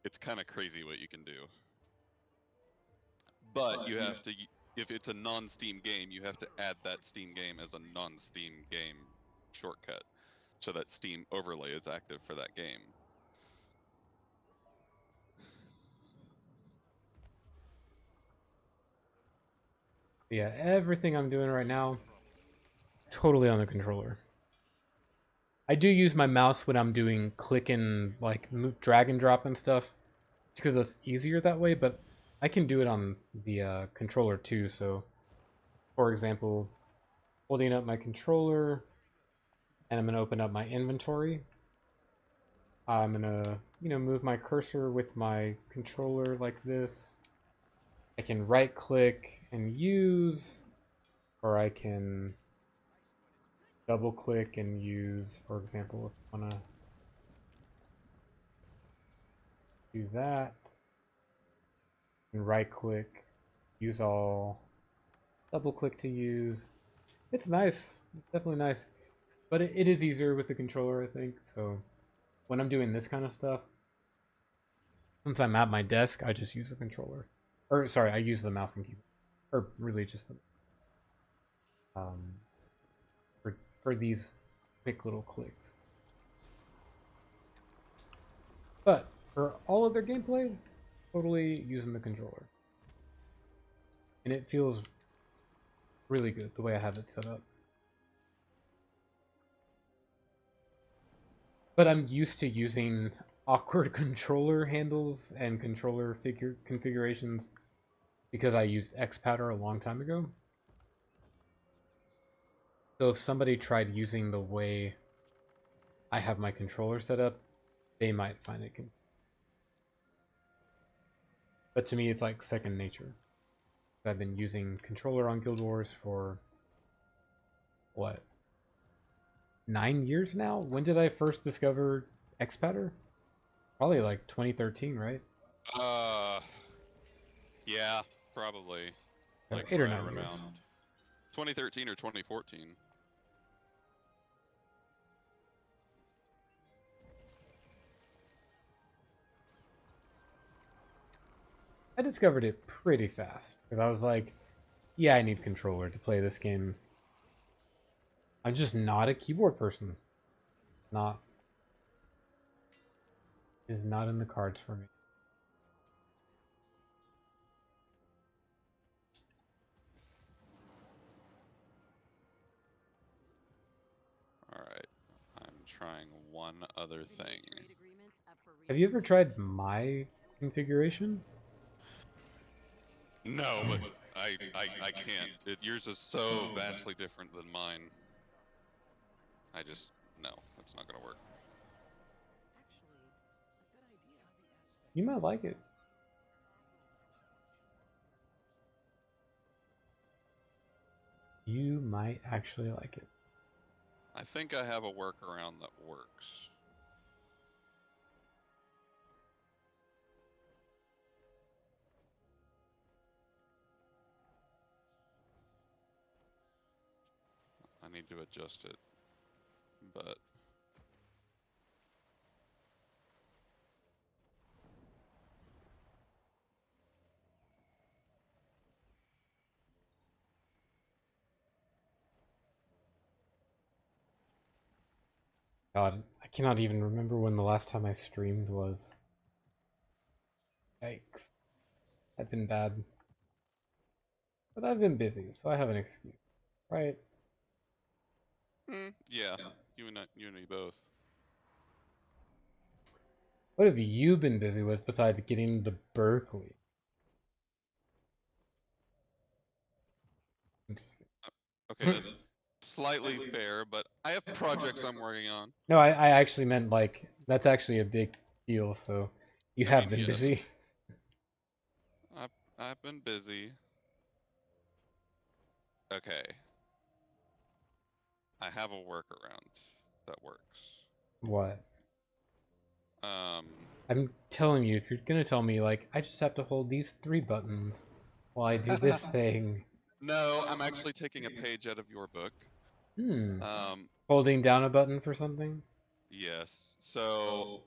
It's kind of crazy what you can do. But you have to, if it's a non-Steam game, you have to add that Steam game as a non-Steam game shortcut, so that Steam overlay is active for that game. Yeah, everything I'm doing right now, totally on the controller. I do use my mouse when I'm doing click and like drag and drop and stuff. It's because it's easier that way, but I can do it on the controller too. So, for example, holding up my controller, and I'm gonna open up my inventory. I'm gonna, move my cursor with my controller like this. I can right click and use, or I can double click and use, for example, if I wanna do that, and right click, use all, double click to use. It's nice. It's definitely nice. But it is easier with the controller, I think. So when I'm doing this kind of stuff, since I'm at my desk, I just use the controller. Or sorry, I use the mouse and keyboard. Or really just the um for these quick little clicks. But for all of their gameplay, totally using the controller. And it feels really good the way I have it set up. But I'm used to using awkward controller handles and controller figure configurations because I used Xpatter a long time ago. So if somebody tried using the way I have my controller set up, they might find it confusing. But to me, it's like second nature. I've been using controller on Guild Wars for what, 9 years now? When did I first discover Xpatter? Probably like 2013, right? Uh, yeah, probably. So Like 8 or right 9 around years. 2013 or 2014. I discovered it pretty fast because I was like, yeah, I need controller to play this game. I'm just not a keyboard person. Not is not in the cards for me. All right, I'm trying one other thing. Have you ever tried my configuration? No, but I can't. Yours is so vastly different than mine. I just, no, that's not gonna work. You might like it. You might actually like it. I think I have a workaround that works. I need to adjust it, but God, I cannot even remember when the last time I streamed was. Yikes. I've been bad. But I've been busy, so I have an excuse. Right? yeah, you and me both. What have you been busy with besides getting to Berkeley? I'm just kidding. Okay, that's slightly fair, but I have projects I'm working on. No, I actually meant like that's actually a big deal. So you I have mean, been yes, busy. I've I've been busy. Okay, I have a workaround that works. What? Um, I'm telling you, if you're gonna tell me like I just have to hold these 3 buttons while I do this thing. no, I'm actually taking a page out of your book. Hmm. Um, Holding down a button for something? yes. So,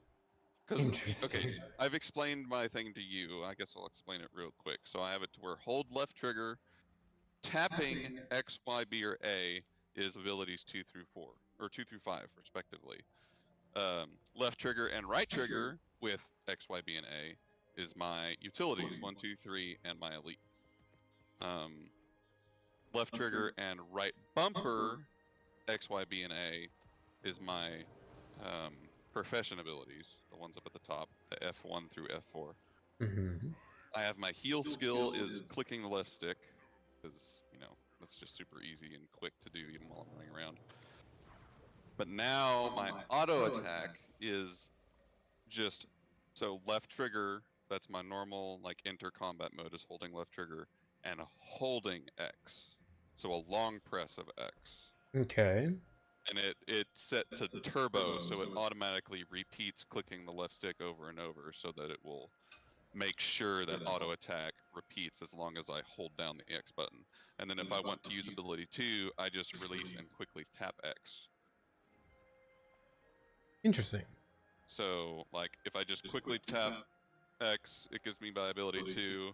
because okay, Interesting. I've explained my thing to you. I guess I'll explain it real quick. So I have it to where hold left trigger, tapping X, Y, B, or A is abilities 2 through 4 or 2 through 5 respectively. Left trigger and right trigger with X, Y, B, and A is my utilities 1, 2, 3, and my elite. Left trigger and right bumper X, Y, B, and A is my profession abilities, the ones up at the top, the F1 through F4. Mm-hmm. I have my heal skill is clicking the left stick, because, you know, that's just super easy and quick to do even while I'm running around. But now my auto attack is just, so left trigger, that's my normal, like, enter combat mode is holding left trigger, and holding X. So a long press of X. Okay. And it's set to turbo, so it automatically repeats clicking the left stick over and over so that it will make sure that auto attack repeats as long as I hold down the X button. And then if I want to use ability 2, I just release and quickly tap X. Interesting. So, like, if I just quickly tap X, it gives me my ability 2.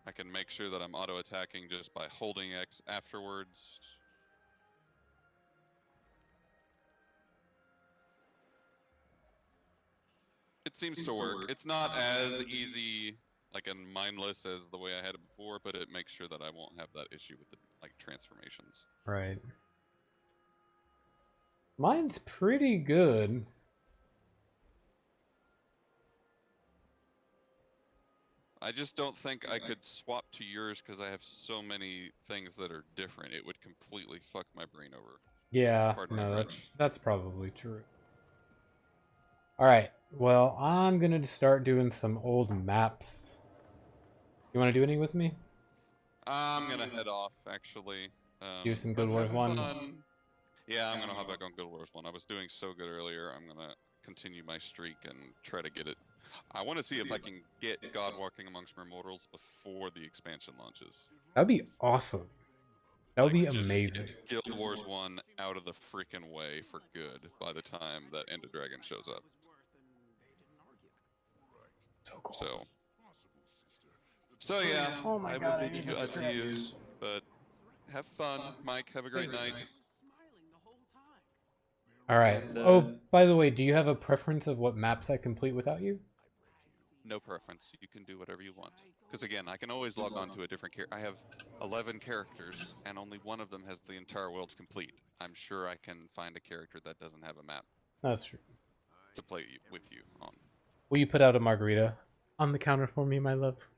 I can make sure that I'm auto attacking just by holding X afterwards. It seems to work. It's not as easy, like, and mindless as the way I had it before, but it makes sure that I won't have that issue with the, like, transformations. Right. Mine's pretty good. I just don't think I could swap to yours because I have so many things that are different. It would completely fuck my brain over. Yeah, Pardon my no, French. that's probably true. Alright, well, I'm gonna start doing some old maps. You wanna do any with me? I'm gonna head off, actually. Do some But Guild Wars have 1? fun. Yeah, I'm gonna hop back on Guild Wars 1. I was doing so good earlier. I'm gonna continue my streak and try to get it. I want to see if I can get God Walking Amongst Mortals before the expansion launches. That'd be awesome. That would Like, be just amazing. get Guild Wars 1 out of the freaking way for good by the time that End of Dragon shows up. So cool. So yeah, Oh my I god, will I bid need you to adieu. stretch. But have fun, Mike. Have a great night. Alright. And Oh, by the way, do you have a preference of what maps I complete without you? no preference. You can do whatever you want. Because again, I can always log on to a different character. I have 11 characters, and only one of them has the entire world complete. I'm sure I can find a character that doesn't have a map That's true. to play with you on. Will you put out a margarita on the counter for me, my love?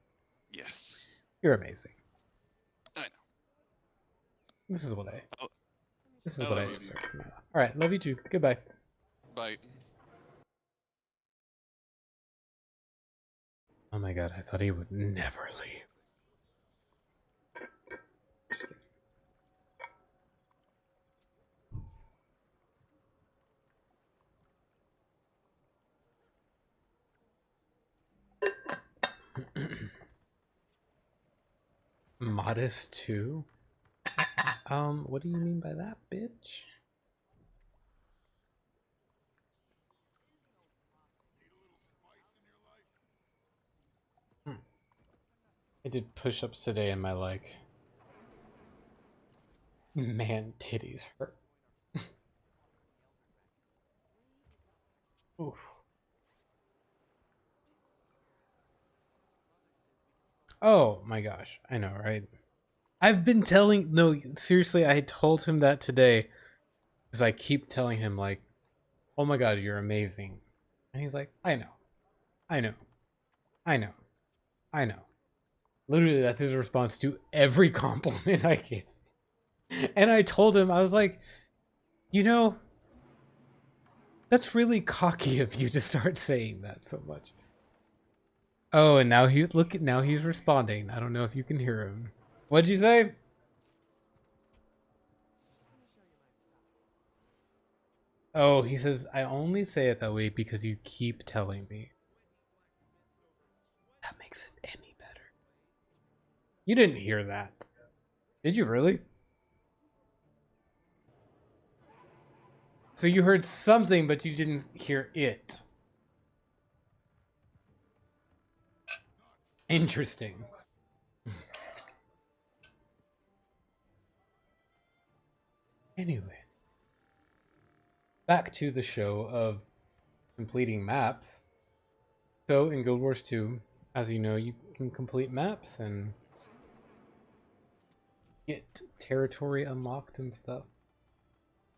Yes. You're amazing. I know. This is what I I love you. deserve. Alright, love you too. Goodbye. Bye. Oh my god, I thought he would never leave. Modest too? What do you mean by that, bitch? I did push-ups today and my leg. Man, titties hurt. Oof. Oh my gosh, I know, right? I've been telling, no, seriously, I told him that today. Because I keep telling him, like, oh my god, you're amazing. And he's like, I know. I know. I know. I know. Literally, that's his response to every compliment I give. And I told him, I was like, you know, that's really cocky of you to start saying that so much. Oh, and now now he's responding. I don't know if you can hear him. What'd you say? Oh, he says, I only say it that way because you keep telling me. That makes it any better. You didn't hear that. Did you really? So you heard something, but you didn't hear it. Interesting. Anyway, back to the show of completing maps. So in Guild Wars 2, as you know, you can complete maps and get territory unlocked and stuff.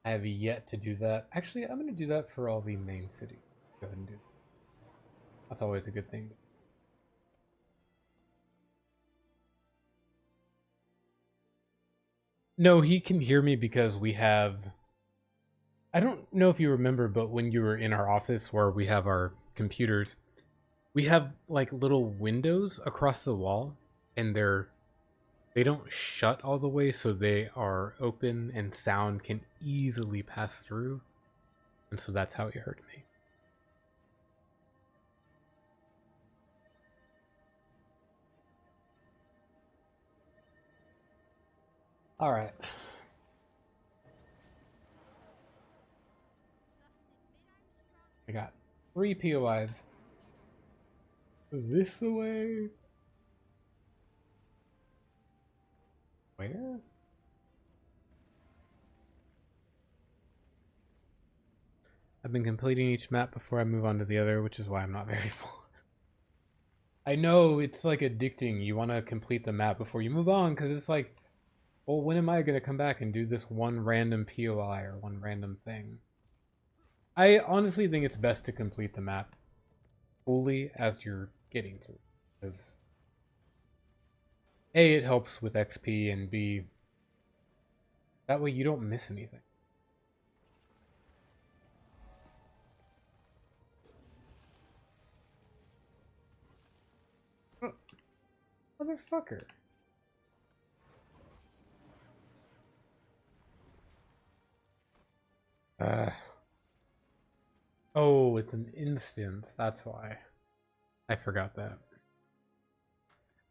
I have yet to do that. Actually, I'm going to do that for all the main cities. Go ahead and do that. That's always a good thing. No, he can hear me because we have... I don't know if you remember, but when you were in our office where we have our computers, we have like little windows across the wall, and they don't shut all the way, so they are open and sound can easily pass through. And so that's how he heard me. All right. I got 3 POIs. This away. Where? I've been completing each map before I move on to the other, which is why I'm not very far. I know it's like addicting. You want to complete the map before you move on because it's like, well, when am I going to come back and do this one random POI or one random thing? I honestly think it's best to complete the map fully as you're getting through. Because A, it helps with XP, and B, that way you don't miss anything. Oh, motherfucker. Oh, it's an instance. That's why. I forgot that.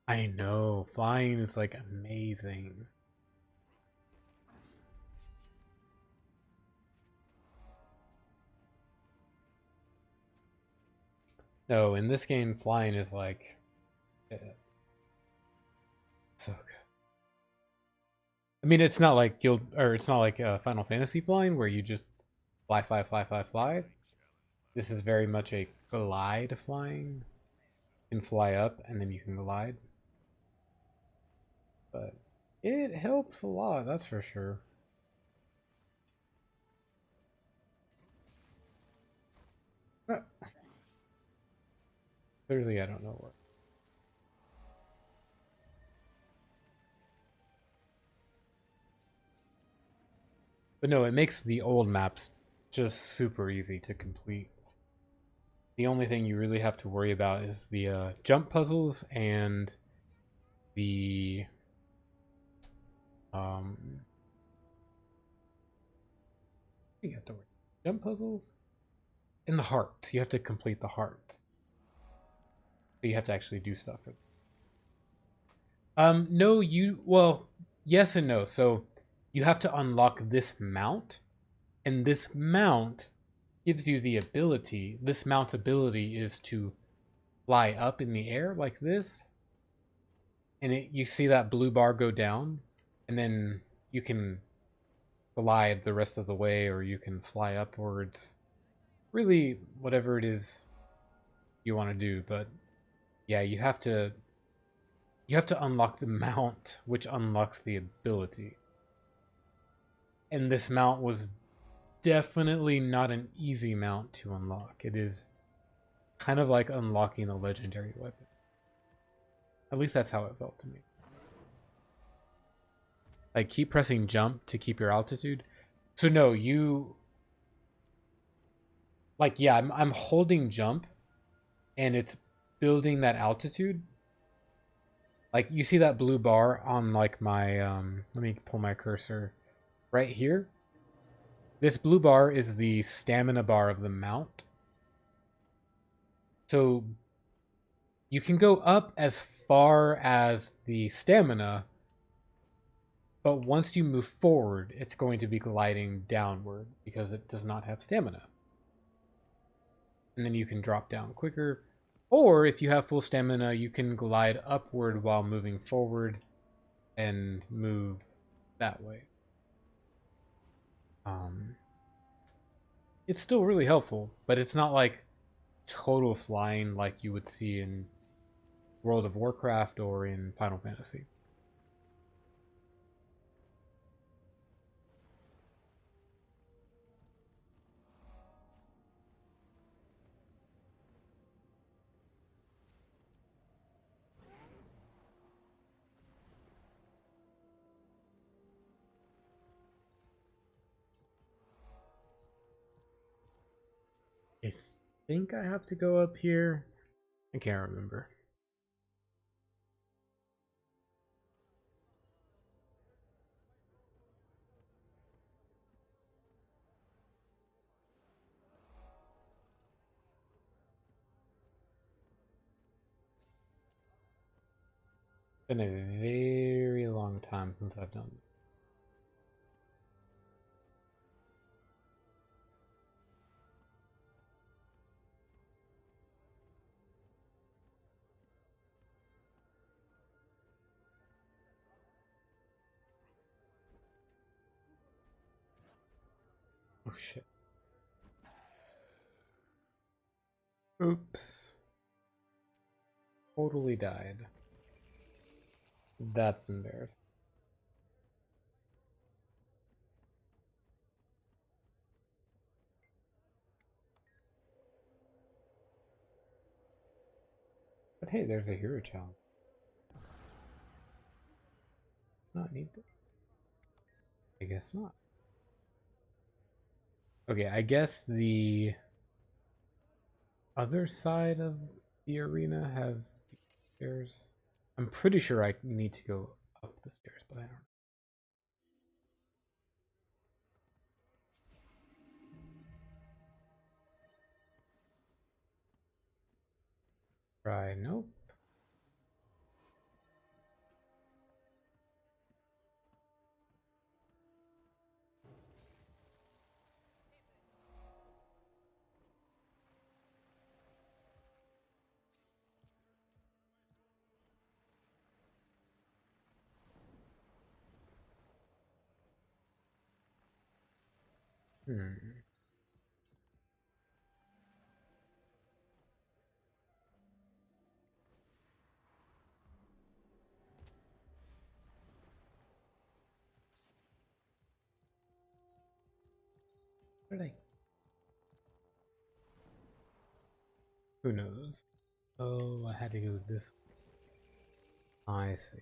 I know. Flying is like amazing. No, in this game, flying is like... Yeah, so good. I mean, it's not like it's not like Final Fantasy flying where you just fly, fly, fly, fly, fly. This is very much a glide flying. You can fly up and then you can glide. But it helps a lot, that's for sure. Clearly, I don't know what. But no, it makes the old maps just super easy to complete. The only thing you really have to worry about is the jump puzzles and the you have to worry. Jump puzzles and the hearts. You have to complete the hearts. So you have to actually do stuff. No, well, yes and no. So you have to unlock this mount, and this mount gives you the ability. This mount's ability is to fly up in the air like this, and you see that blue bar go down, and then you can glide the rest of the way, or you can fly upwards. Really, whatever it is you want to do, but yeah, you have to unlock the mount, which unlocks the ability. And this mount was definitely not an easy mount to unlock. It is kind of like unlocking a legendary weapon. At least that's how it felt to me. Like keep pressing jump to keep your altitude. So no, you like yeah, I'm holding jump and it's building that altitude. Like you see that blue bar on like my let me pull my cursor right here. This blue bar is the stamina bar of the mount. So you can go up as far as the stamina, but once you move forward, it's going to be gliding downward because it does not have stamina. And then you can drop down quicker. Or if you have full stamina, you can glide upward while moving forward and move that way. It's still really helpful, but it's not like total flying like you would see in World of Warcraft or in Final Fantasy. I think I have to go up here. I can't remember. It's been a very long time since I've done it. Oh shit. Oops. Totally died. That's embarrassing. But hey, there's a hero challenge. Not need this. I guess not. Okay, I guess the other side of the arena has the stairs. I'm pretty sure I need to go up the stairs, but I don't know. Try nope. Hmm. Where did I? Who knows? Oh, I had to go this way. I see.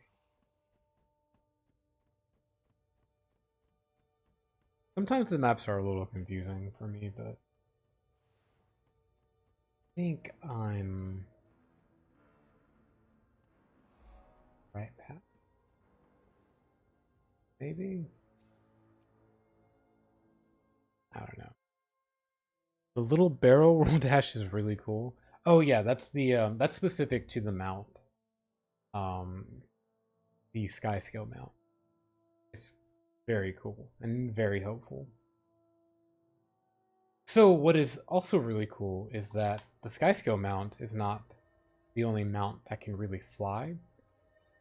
Sometimes the maps are a little confusing for me, but I think I'm right path. Maybe? I don't know. The little barrel roll dash is really cool. Oh yeah, that's the that's specific to the mount. Um the sky scale mount. It's very cool and very helpful. So what is also really cool is that the sky scale mount is not the only mount that can really fly.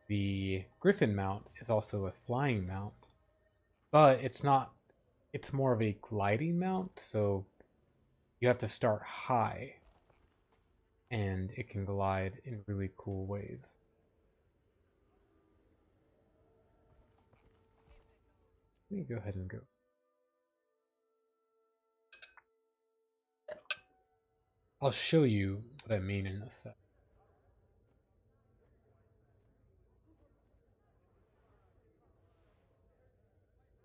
The Griffin mount is also a flying mount, but it's not, it's more of a gliding mount, so you have to start high and it can glide in really cool ways. Let me go ahead and go. I'll show you what I mean in a sec.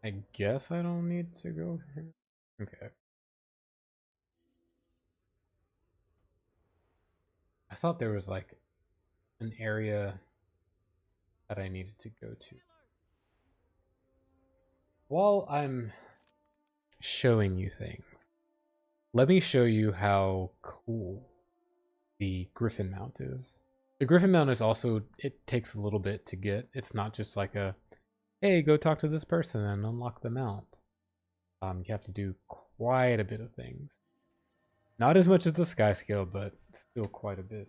I guess I don't need to go here. Okay. I thought there was like an area that I needed to go to. While I'm showing you things, let me show you how cool the Griffin mount is. The Griffin mount is also, it takes a little bit to get. It's not just like a, hey, go talk to this person and unlock the mount. You have to do quite a bit of things. Not as much as the Sky Scale, but still quite a bit.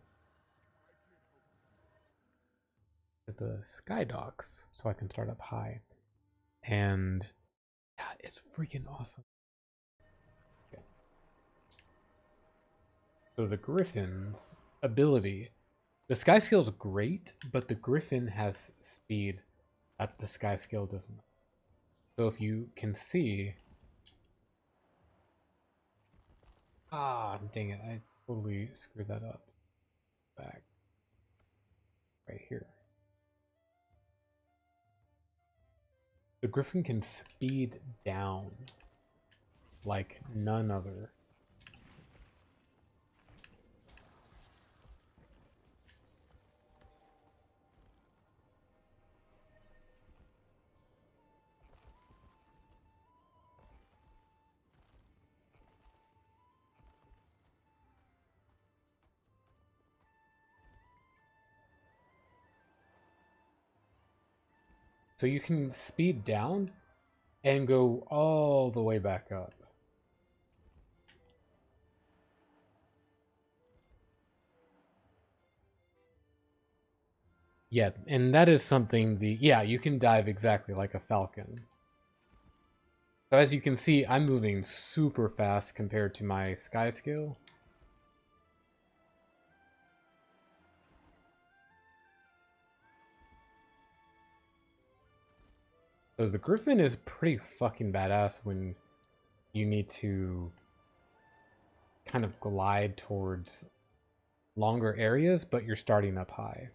The Sky Docks, so I can start up high. And yeah, it's freaking awesome. Okay. So the Griffin's ability, the Sky Scale is great, but the Griffin has speed that the Sky Scale doesn't. So if you can see, dang it, I totally screwed that up. Back right here. The Griffin can speed down like none other. So you can speed down and go all the way back up. Yeah, and that is something you can dive exactly like a falcon. So as you can see, I'm moving super fast compared to my Sky Scale. So the Griffin is pretty fucking badass when you need to kind of glide towards longer areas, but you're starting up high.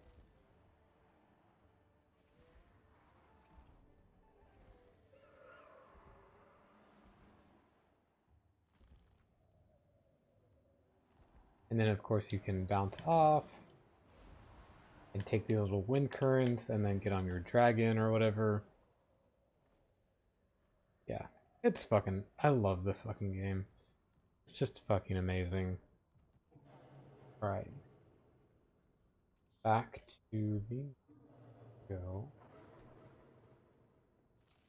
And then of course you can bounce off and take the little wind currents and then get on your dragon or whatever. Yeah, it's fucking, I love this fucking game. It's just fucking amazing. Alright. Back to the go.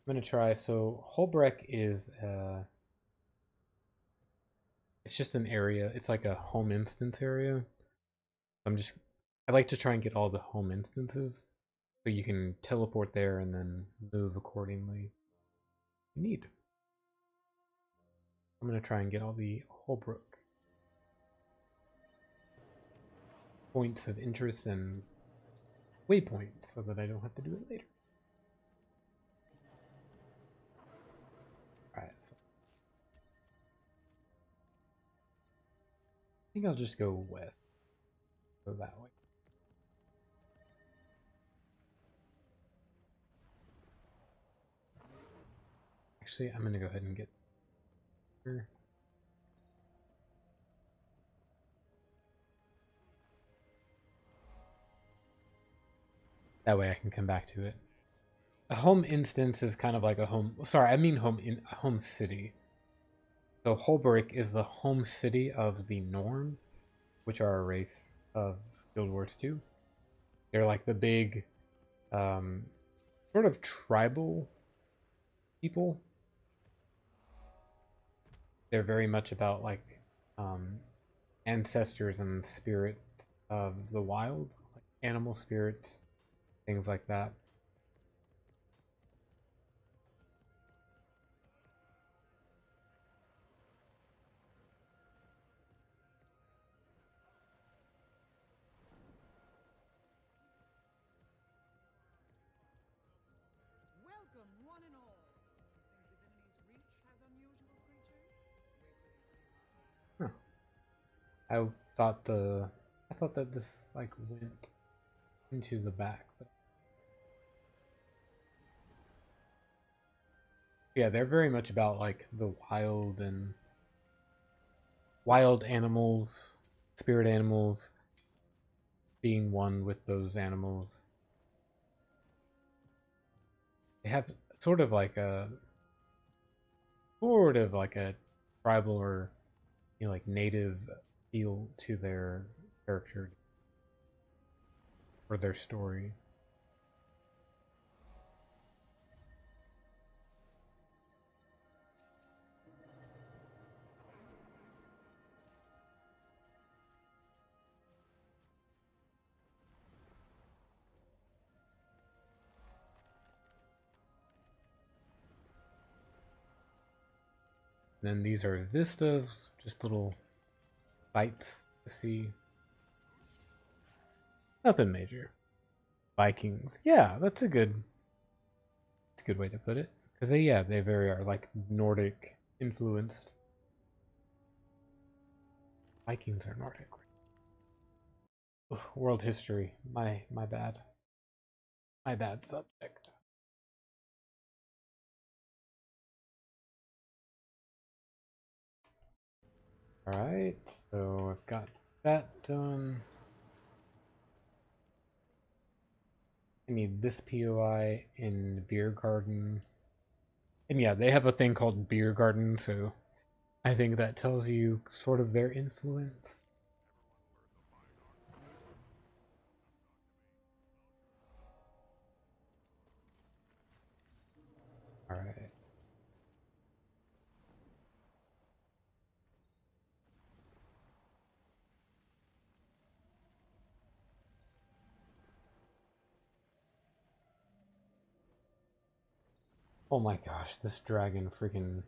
I'm gonna try, so Holbreck is it's just an area, it's like a home instance area. I like to try and get all the home instances so you can teleport there and then move accordingly. Neat. I'm gonna try and get all the Holbrook points of interest and waypoints so that I don't have to do it later. Alright, so I think I'll just go west. Go that way. Actually, I'm gonna go ahead and get here. That way I can come back to it. A home instance is kind of like a home. Sorry, I mean a home city. So Holbrook is the home city of the Norn, which are a race of Guild Wars 2. They're like the big, sort of tribal people. They're very much about like ancestors and spirits of the wild, like animal spirits, things like that. Welcome, one and all. You think within enemy's reach has unusual creatures? Wait till you see mine. Huh. I thought that this like went into the back, but Yeah, they're very much about like the wild animals, spirit animals, being one with those animals. They have sort of like a tribal or like native feel to their character or their story. And then these are vistas, just little sights to see. Nothing major. Vikings. Yeah, that's a good way to put it. Because they very are like Nordic influenced. Vikings are Nordic. Ugh, world history. My bad. My bad subject. Alright, so I've got that done. I need this POI in Beer Garden. And yeah, they have a thing called Beer Garden, so I think that tells you sort of their influence. Alright. Oh my gosh, this dragon freaking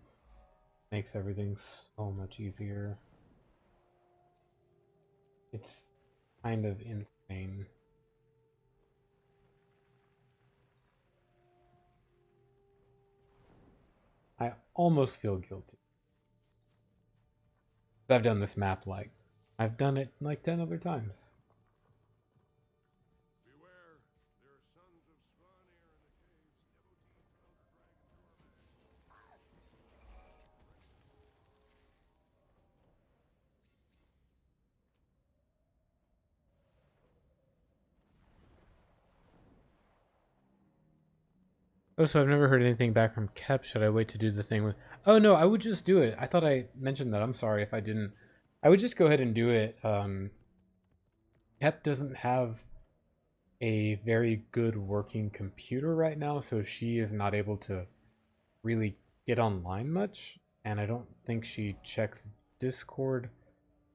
makes everything so much easier. It's kind of insane. I almost feel guilty. I've done this map like I've done it like 10 other times. Oh, so I've never heard anything back from Kep. Should I wait to do the thing with? Oh no, I would just do it. I thought I mentioned that. I'm sorry if I didn't. I would just go ahead and do it. Kep doesn't have a very good working computer right now, so she is not able to really get online much, and I don't think she checks Discord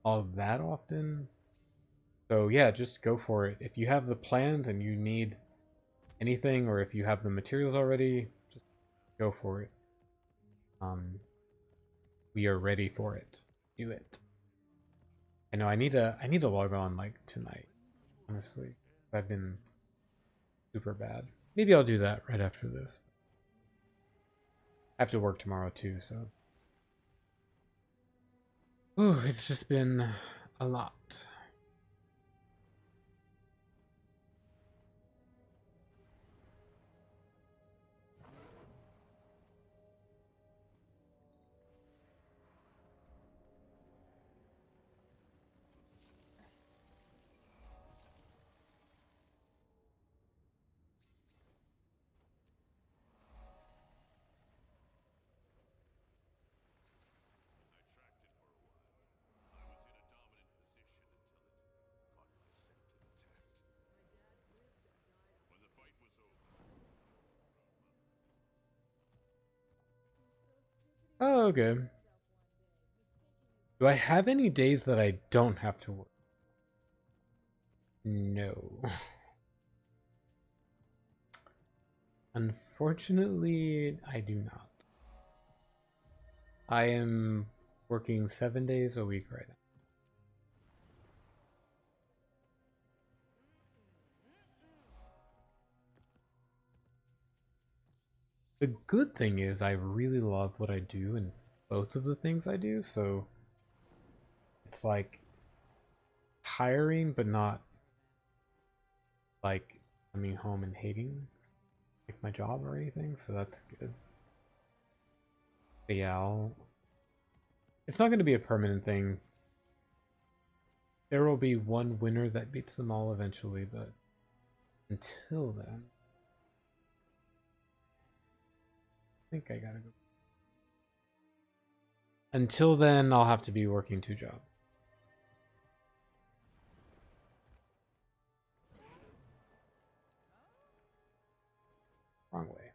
all that often. So yeah, just go for it. If you have the plans and you need anything, or if you have the materials already, just go for it. We are ready for it. Do it. I know I need to log on like tonight, honestly. I've been super bad. Maybe I'll do that right after this. I have to work tomorrow too, so. Ooh, it's just been a lot. Oh, okay. Do I have any days that I don't have to work? No. Unfortunately, I do not. I am working 7 days a week right now. The good thing is I really love what I do and both of the things I do, so it's like tiring but not like coming home and hating like my job or anything, so that's good. But yeah, it's not going to be a permanent thing. There will be one winner that beats them all eventually, but until then, I think I gotta go. Until then, I'll have to be working 2 jobs. Wrong way.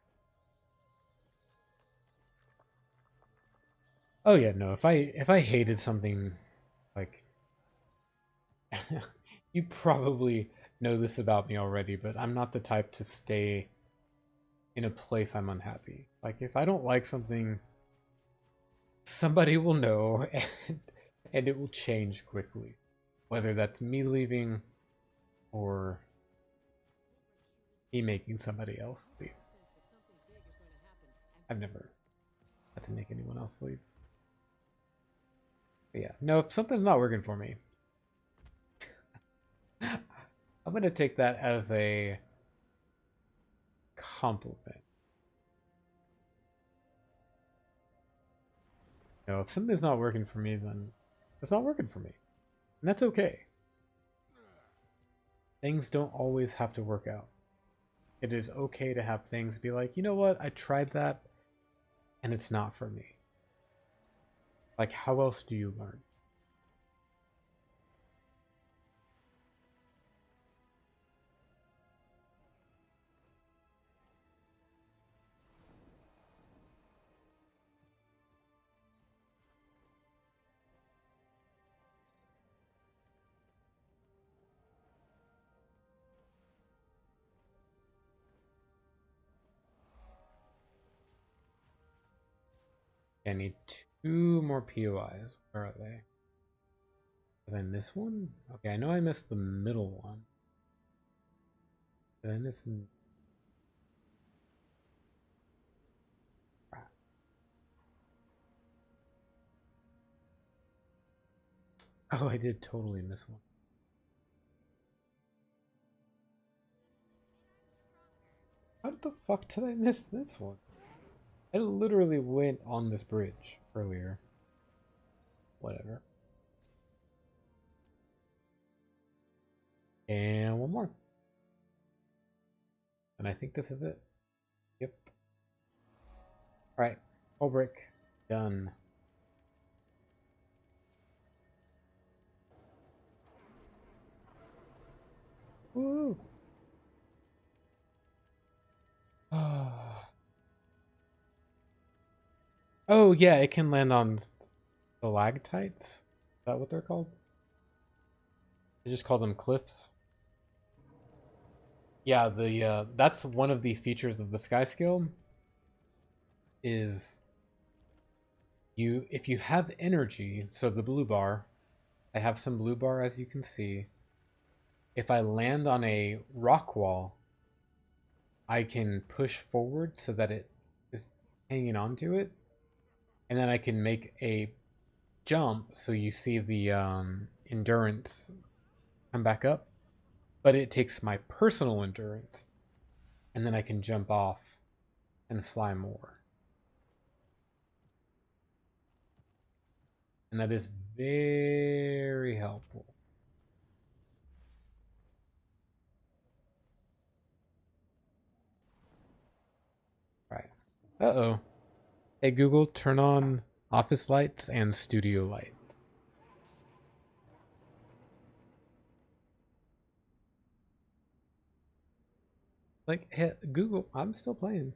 Oh yeah, no. If I hated something, like, you probably know this about me already, but I'm not the type to stay in a place I'm unhappy. Like, if I don't like something, somebody will know, and it will change quickly. Whether that's me leaving or me making somebody else leave. I've never had to make anyone else leave. But yeah, no, if something's not working for me, I'm gonna take that as a compliment. You know, if something's not working for me, then it's not working for me. And that's okay. Things don't always have to work out. It is okay to have things be like, you know what, I tried that and it's not for me. Like, how else do you learn? I need 2 more POIs. Where are they? Did I miss one? Okay, I know I missed the middle one. Did I miss? Crap. Oh, I did totally miss one. How the fuck did I miss this one? I literally went on this bridge earlier. Whatever. And one more. And I think this is it. Yep. Alright. Whole brick. Done. Woo! Oh, yeah, it can land on stalactites. Is that what they're called? I just call them cliffs. Yeah, the that's one of the features of the sky skill. Is if you have energy, so the blue bar, I have some blue bar as you can see. If I land on a rock wall, I can push forward so that it is hanging onto it, and then I can make a jump so you see the endurance come back up, but it takes my personal endurance, and then I can jump off and fly more. And that is very helpful. Right. Uh-oh. Hey Google, turn on office lights and studio lights. Like, hey, Google, I'm still playing.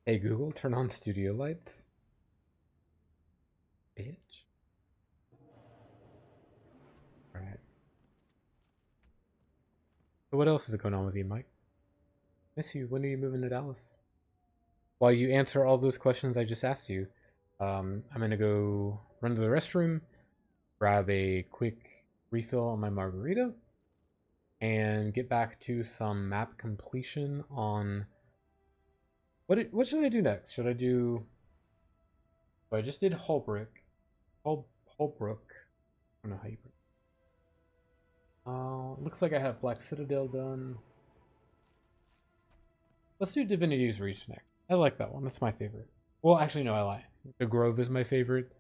Hey Google, turn on studio lights. Bitch. Alright. So what else is going on with you, Mike? Miss you. When are you moving to Dallas? While you answer all those questions I just asked you, I'm gonna go run to the restroom, grab a quick refill on my margarita, and get back to some map completion on what should I do next? Should I do? So I just did Holbrook. Holbrook. I don't know how you. Looks like I have Black Citadel done. Let's do Divinity's Reach next. I like that one. That's my favorite. Well, actually, no, I lie. The Grove is my favorite,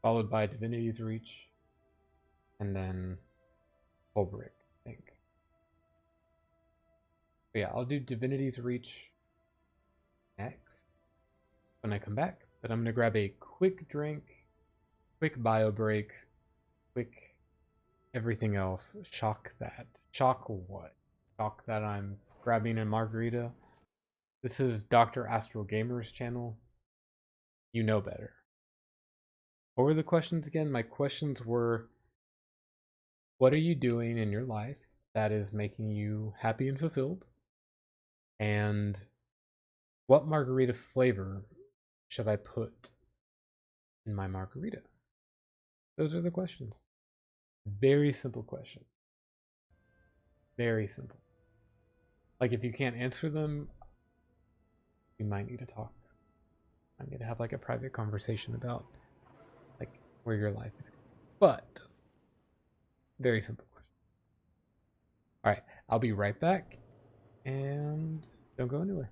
followed by Divinity's Reach, and then Holbrick, I think. But yeah, I'll do Divinity's Reach next when I come back. But I'm gonna grab a quick drink, quick bio break, quick everything else. Shock that. Shock what? Shock that I'm grabbing a margarita. This is Dr. Astral Gaymer's channel. You know better. What were the questions again? My questions were, what are you doing in your life that is making you happy and fulfilled? And what margarita flavor should I put in my margarita? Those are the questions. Very simple question. Very simple. Like, if you can't answer them, we might need to talk. I need to have like a private conversation about like where your life is going. But very simple question. All right, I'll be right back, and don't go anywhere.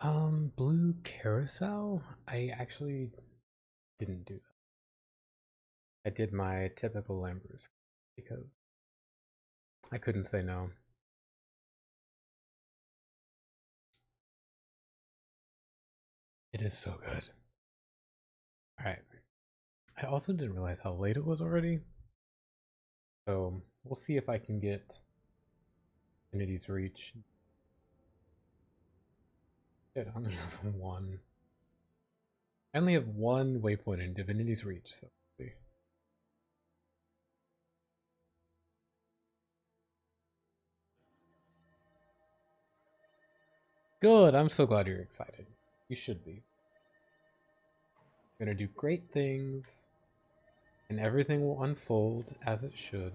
Blue carousel? I actually didn't do that. I did my typical Lambers because I couldn't say no. It is so good. Alright. I also didn't realize how late it was already. So we'll see if I can get Infinity's Reach. Shit, I only have one. I only have one waypoint in Divinity's Reach, so let's see. Good, I'm so glad you're excited. You should be. You're gonna do great things, and everything will unfold as it should.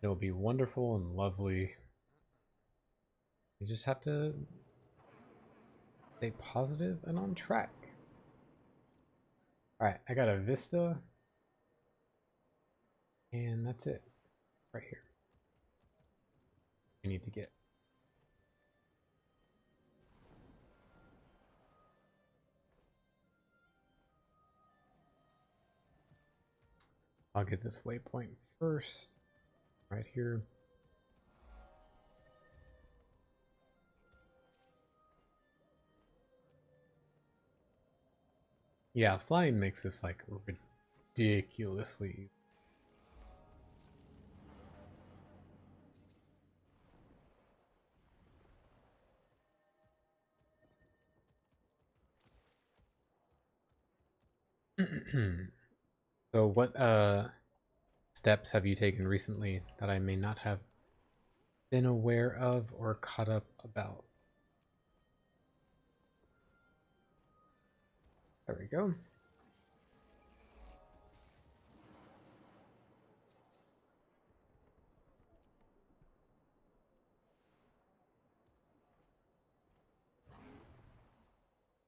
It'll be wonderful and lovely. You just have to stay positive and on track. Alright, I got a Vista. And that's it. Right here. I need to get. I'll get this waypoint first. Right here. Yeah, flying makes this like ridiculously. So what steps have you taken recently that I may not have been aware of or caught up about? There we go.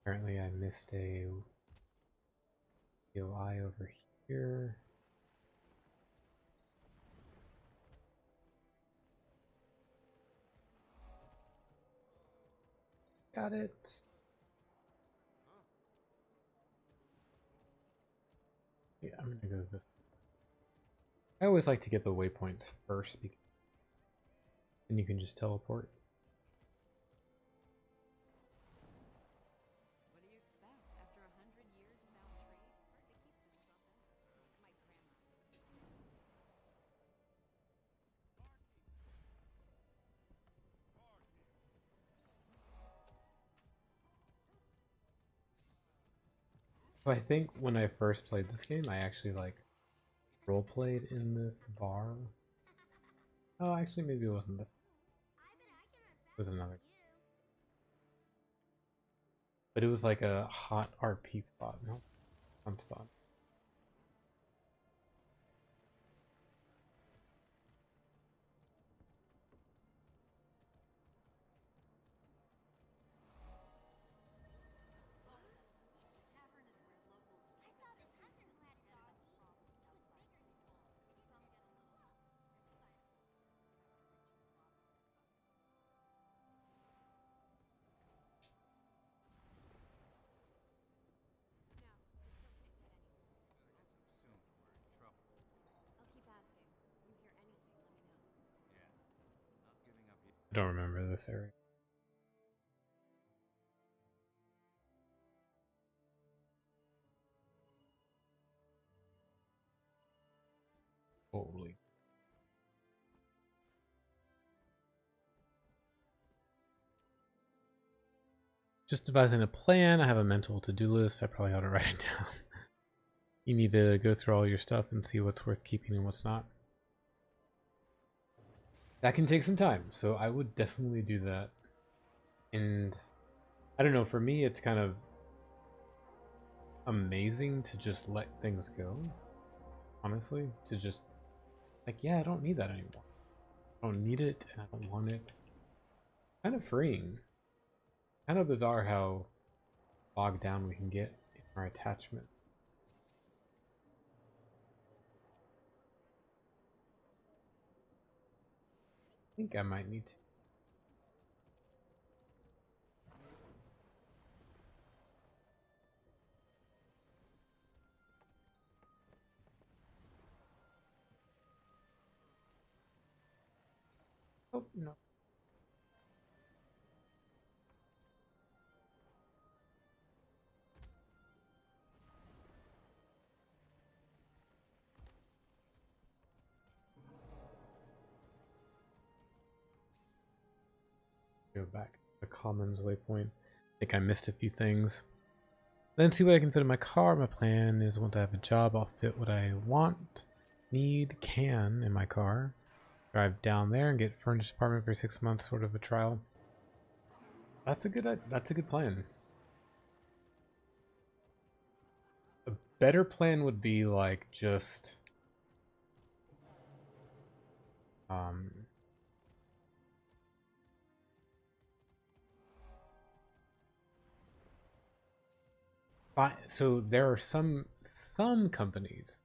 Apparently I missed a UI over here. Got it. Yeah, I'm gonna go this. I always like to get the waypoints first because then you can just teleport. What do you expect? After 100 years without trade, it's hard to keep things authentic. My grandma. So I think when I first played this game, I actually like role played in this bar. Oh, actually, maybe it wasn't this. It was another. But it was like a hot RP spot. No, fun spot. I'll keep asking. You hear anything, let me know. I don't remember this area. Holy. Just devising a plan. I have a mental to-do list. I probably ought to write it down. You need to go through all your stuff and see what's worth keeping and what's not. That can take some time, so I would definitely do that. And I don't know, for me, it's kind of amazing to just let things go. Honestly, to just like, yeah, I don't need that anymore. I don't need it, and I don't want it. Kind of freeing. Kind of bizarre how bogged down we can get in our attachment. I think I might need to. Oh, no. Go back to the commons waypoint. I think I missed a few things. Then see what I can fit in my car. My plan is once I have a job, I'll fit what I want, need, can in my car. Drive down there and get furnished apartment for 6 months, sort of a trial. That's a good plan. A better plan would be like just so there are some companies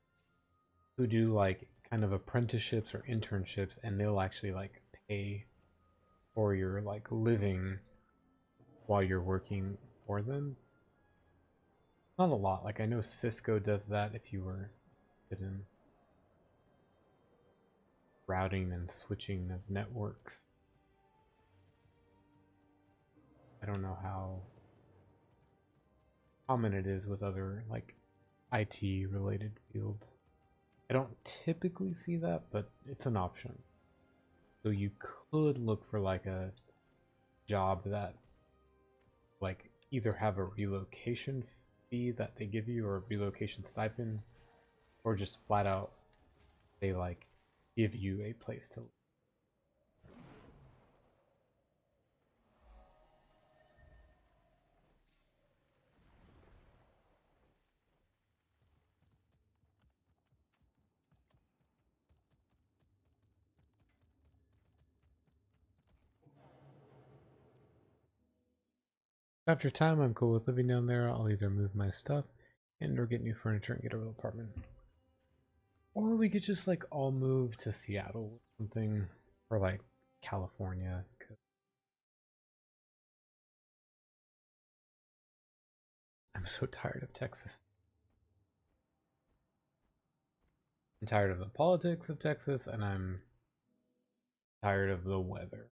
who do like kind of apprenticeships or internships, and they'll actually like pay for your like living while you're working for them. Not a lot. Like I know Cisco does that if you were in routing and switching of networks. I don't know how common it is with other like IT related fields. I don't typically see that, but it's an option. So you could look for like a job that like either have a relocation fee that they give you or a relocation stipend, or just flat out they like give you a place to live. After time, I'm cool with living down there. I'll either move my stuff and or get new furniture and get a real apartment. Or we could just like all move to Seattle or something, or like California. I'm so tired of Texas. I'm tired of the politics of Texas, and I'm tired of the weather.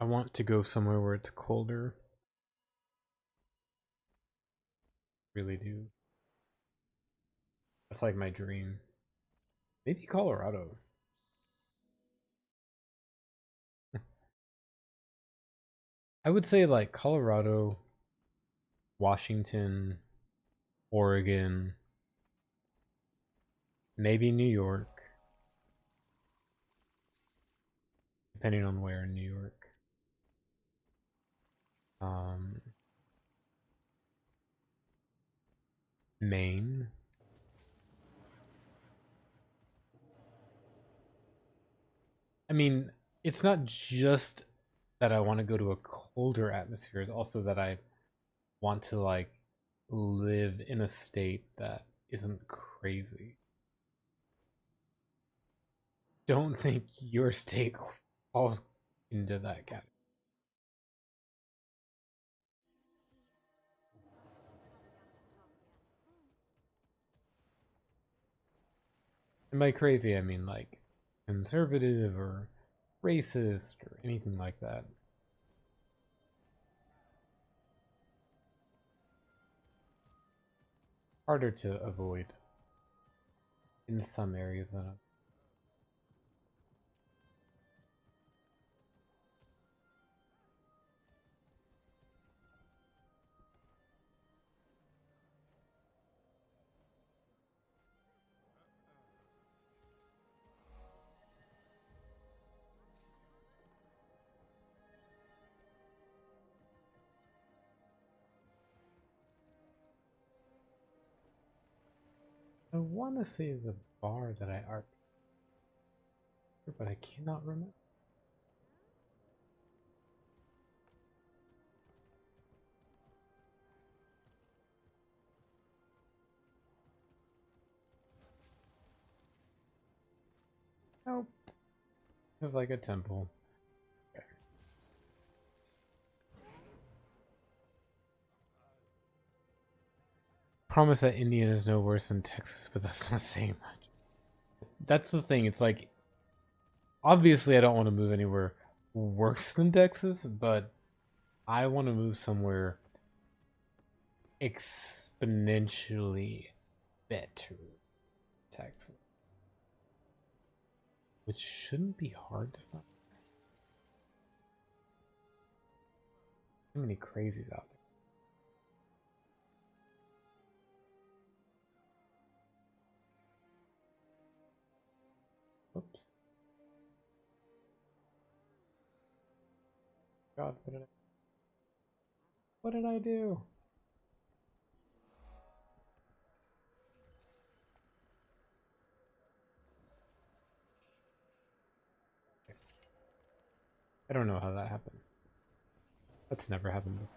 I want to go somewhere where it's colder. Really do. That's like my dream. Maybe Colorado. I would say like Colorado, Washington, Oregon, maybe New York, depending on where in New York. Maine. I mean, it's not just that I want to go to a colder atmosphere, it's also that I want to like live in a state that isn't crazy. Don't think your state falls into that category. And by crazy, I mean like conservative or racist or anything like that. Harder to avoid in some areas than others. I want to say the bar that I are, but I cannot remember. Nope. This is like a temple. Okay. Promise that Indiana is no worse than Texas, but that's not saying much. That's the thing. It's like, obviously, I don't want to move anywhere worse than Texas, but I want to move somewhere exponentially better than Texas, which shouldn't be hard to find. Too many crazies out there. Whoops. God, what did I do? I don't know how that happened. That's never happened before.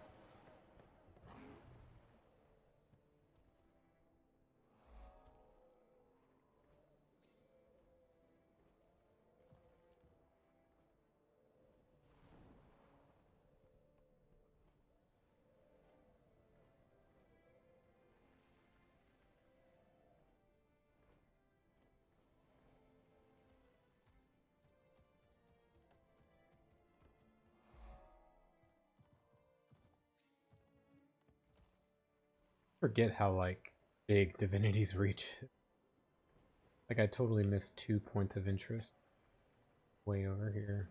Forget how like big Divinity's reach is. Like I totally missed 2 points of interest way over here.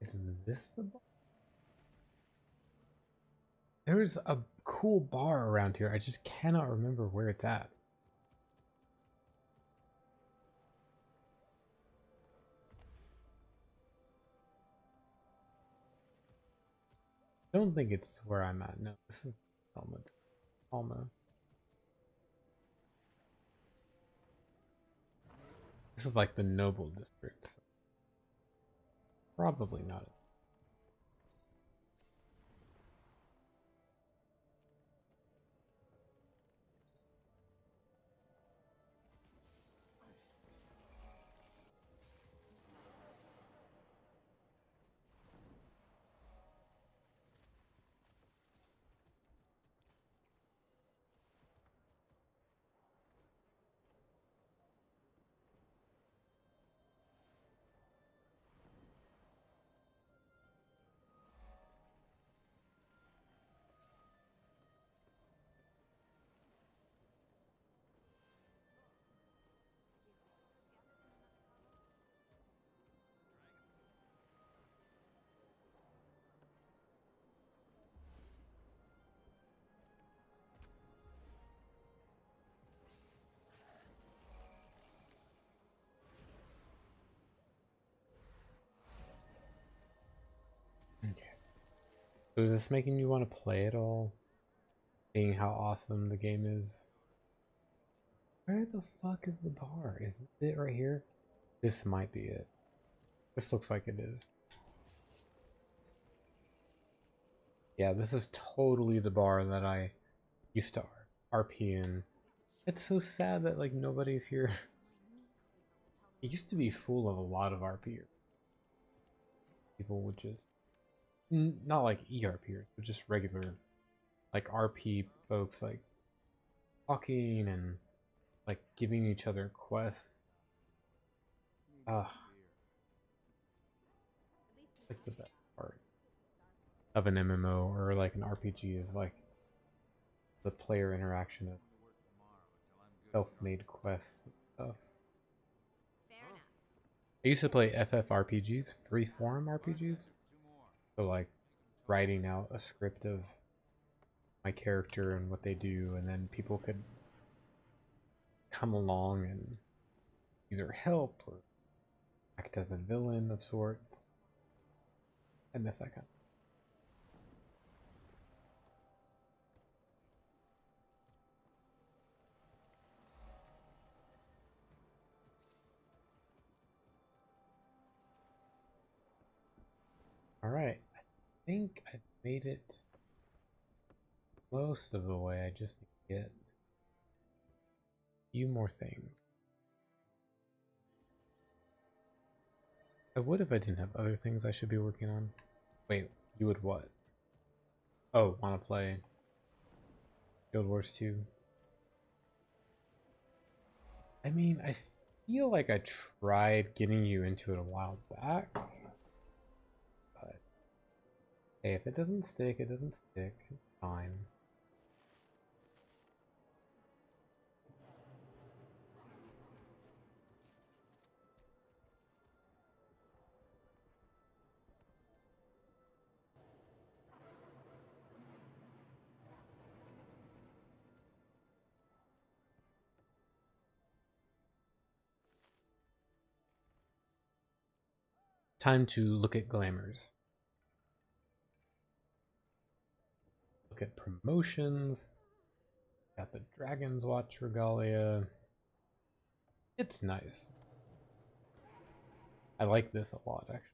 Isn't this the bar? There's a cool bar around here. I just cannot remember where it's at. I don't think it's where I'm at. No, this is Alma. This is like the noble district. So probably not. Okay. So is this making you want to play at all? Seeing how awesome the game is. Where the fuck is the bar? Is it right here? This might be it. This looks like it is. Yeah, this is totally the bar that I used to RP in. It's so sad that like nobody's here. It used to be full of a lot of RPers. People would just not like ERPers, but just regular like RP folks like talking and like giving each other quests. Ah, like the best part of an MMO or like an RPG is like the player interaction of self-made quests and stuff. Fair enough. I used to play FFRPGs, free form RPGs. So like writing out a script of my character and what they do, and then people could come along and either help or act as a villain of sorts. I miss that kind. All right, I think I made it most of the way. I just need to get a few more things. I would if I didn't have other things I should be working on. Wait, you would what? Oh, want to play Guild Wars 2? I mean, I feel like I tried getting you into it a while back. But hey, if it doesn't stick, it doesn't stick. It's fine. Time to look at glamours. Look at promotions. Got the Dragon's Watch regalia. It's nice. I like this a lot, actually.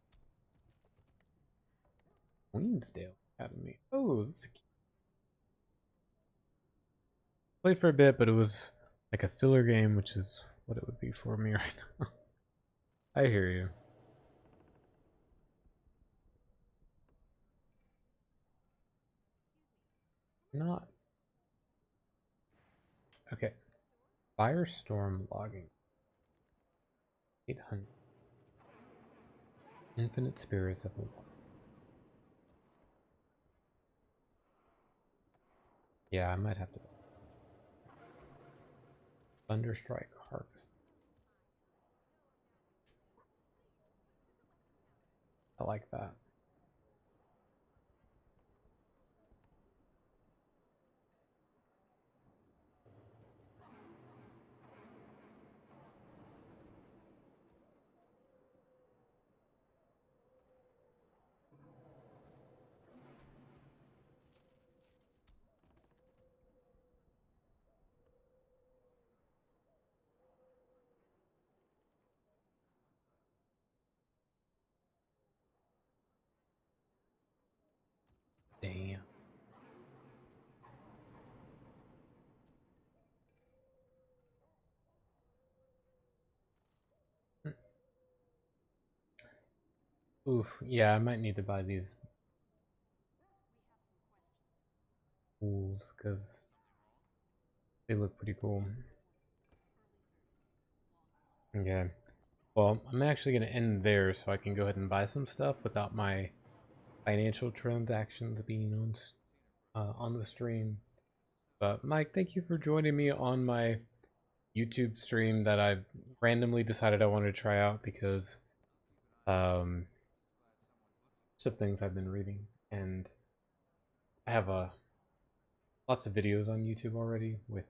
Queensdale Academy. Oh, that's cute. Played for a bit, but it was like a filler game, which is what it would be for me right now. I hear you. Not okay. Firestorm logging. 800. Infinite spirits of the water. Yeah, I might have to. Thunderstrike harvest. I like that. Damn. Oof. Yeah, I might need to buy these tools because they look pretty cool. Okay. Well, I'm actually going to end there so I can go ahead and buy some stuff without my financial transactions being on the stream. But Mike, thank you for joining me on my YouTube stream that I randomly decided I wanted to try out because some things I've been reading, and I have lots of videos on YouTube already with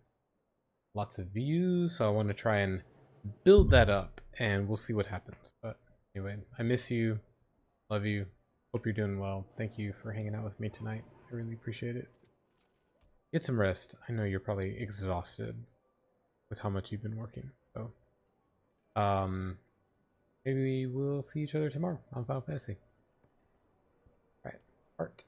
lots of views, so I want to try and build that up, and we'll see what happens. But anyway, I miss you, love you, hope you're doing well. Thank you for hanging out with me tonight. I really appreciate it. Get some rest. I know you're probably exhausted with how much you've been working. So, maybe we'll see each other tomorrow on Final Fantasy. All right, Art.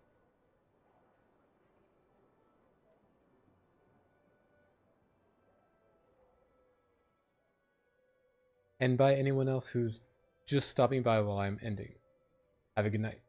And by anyone else who's just stopping by while I'm ending. Have a good night.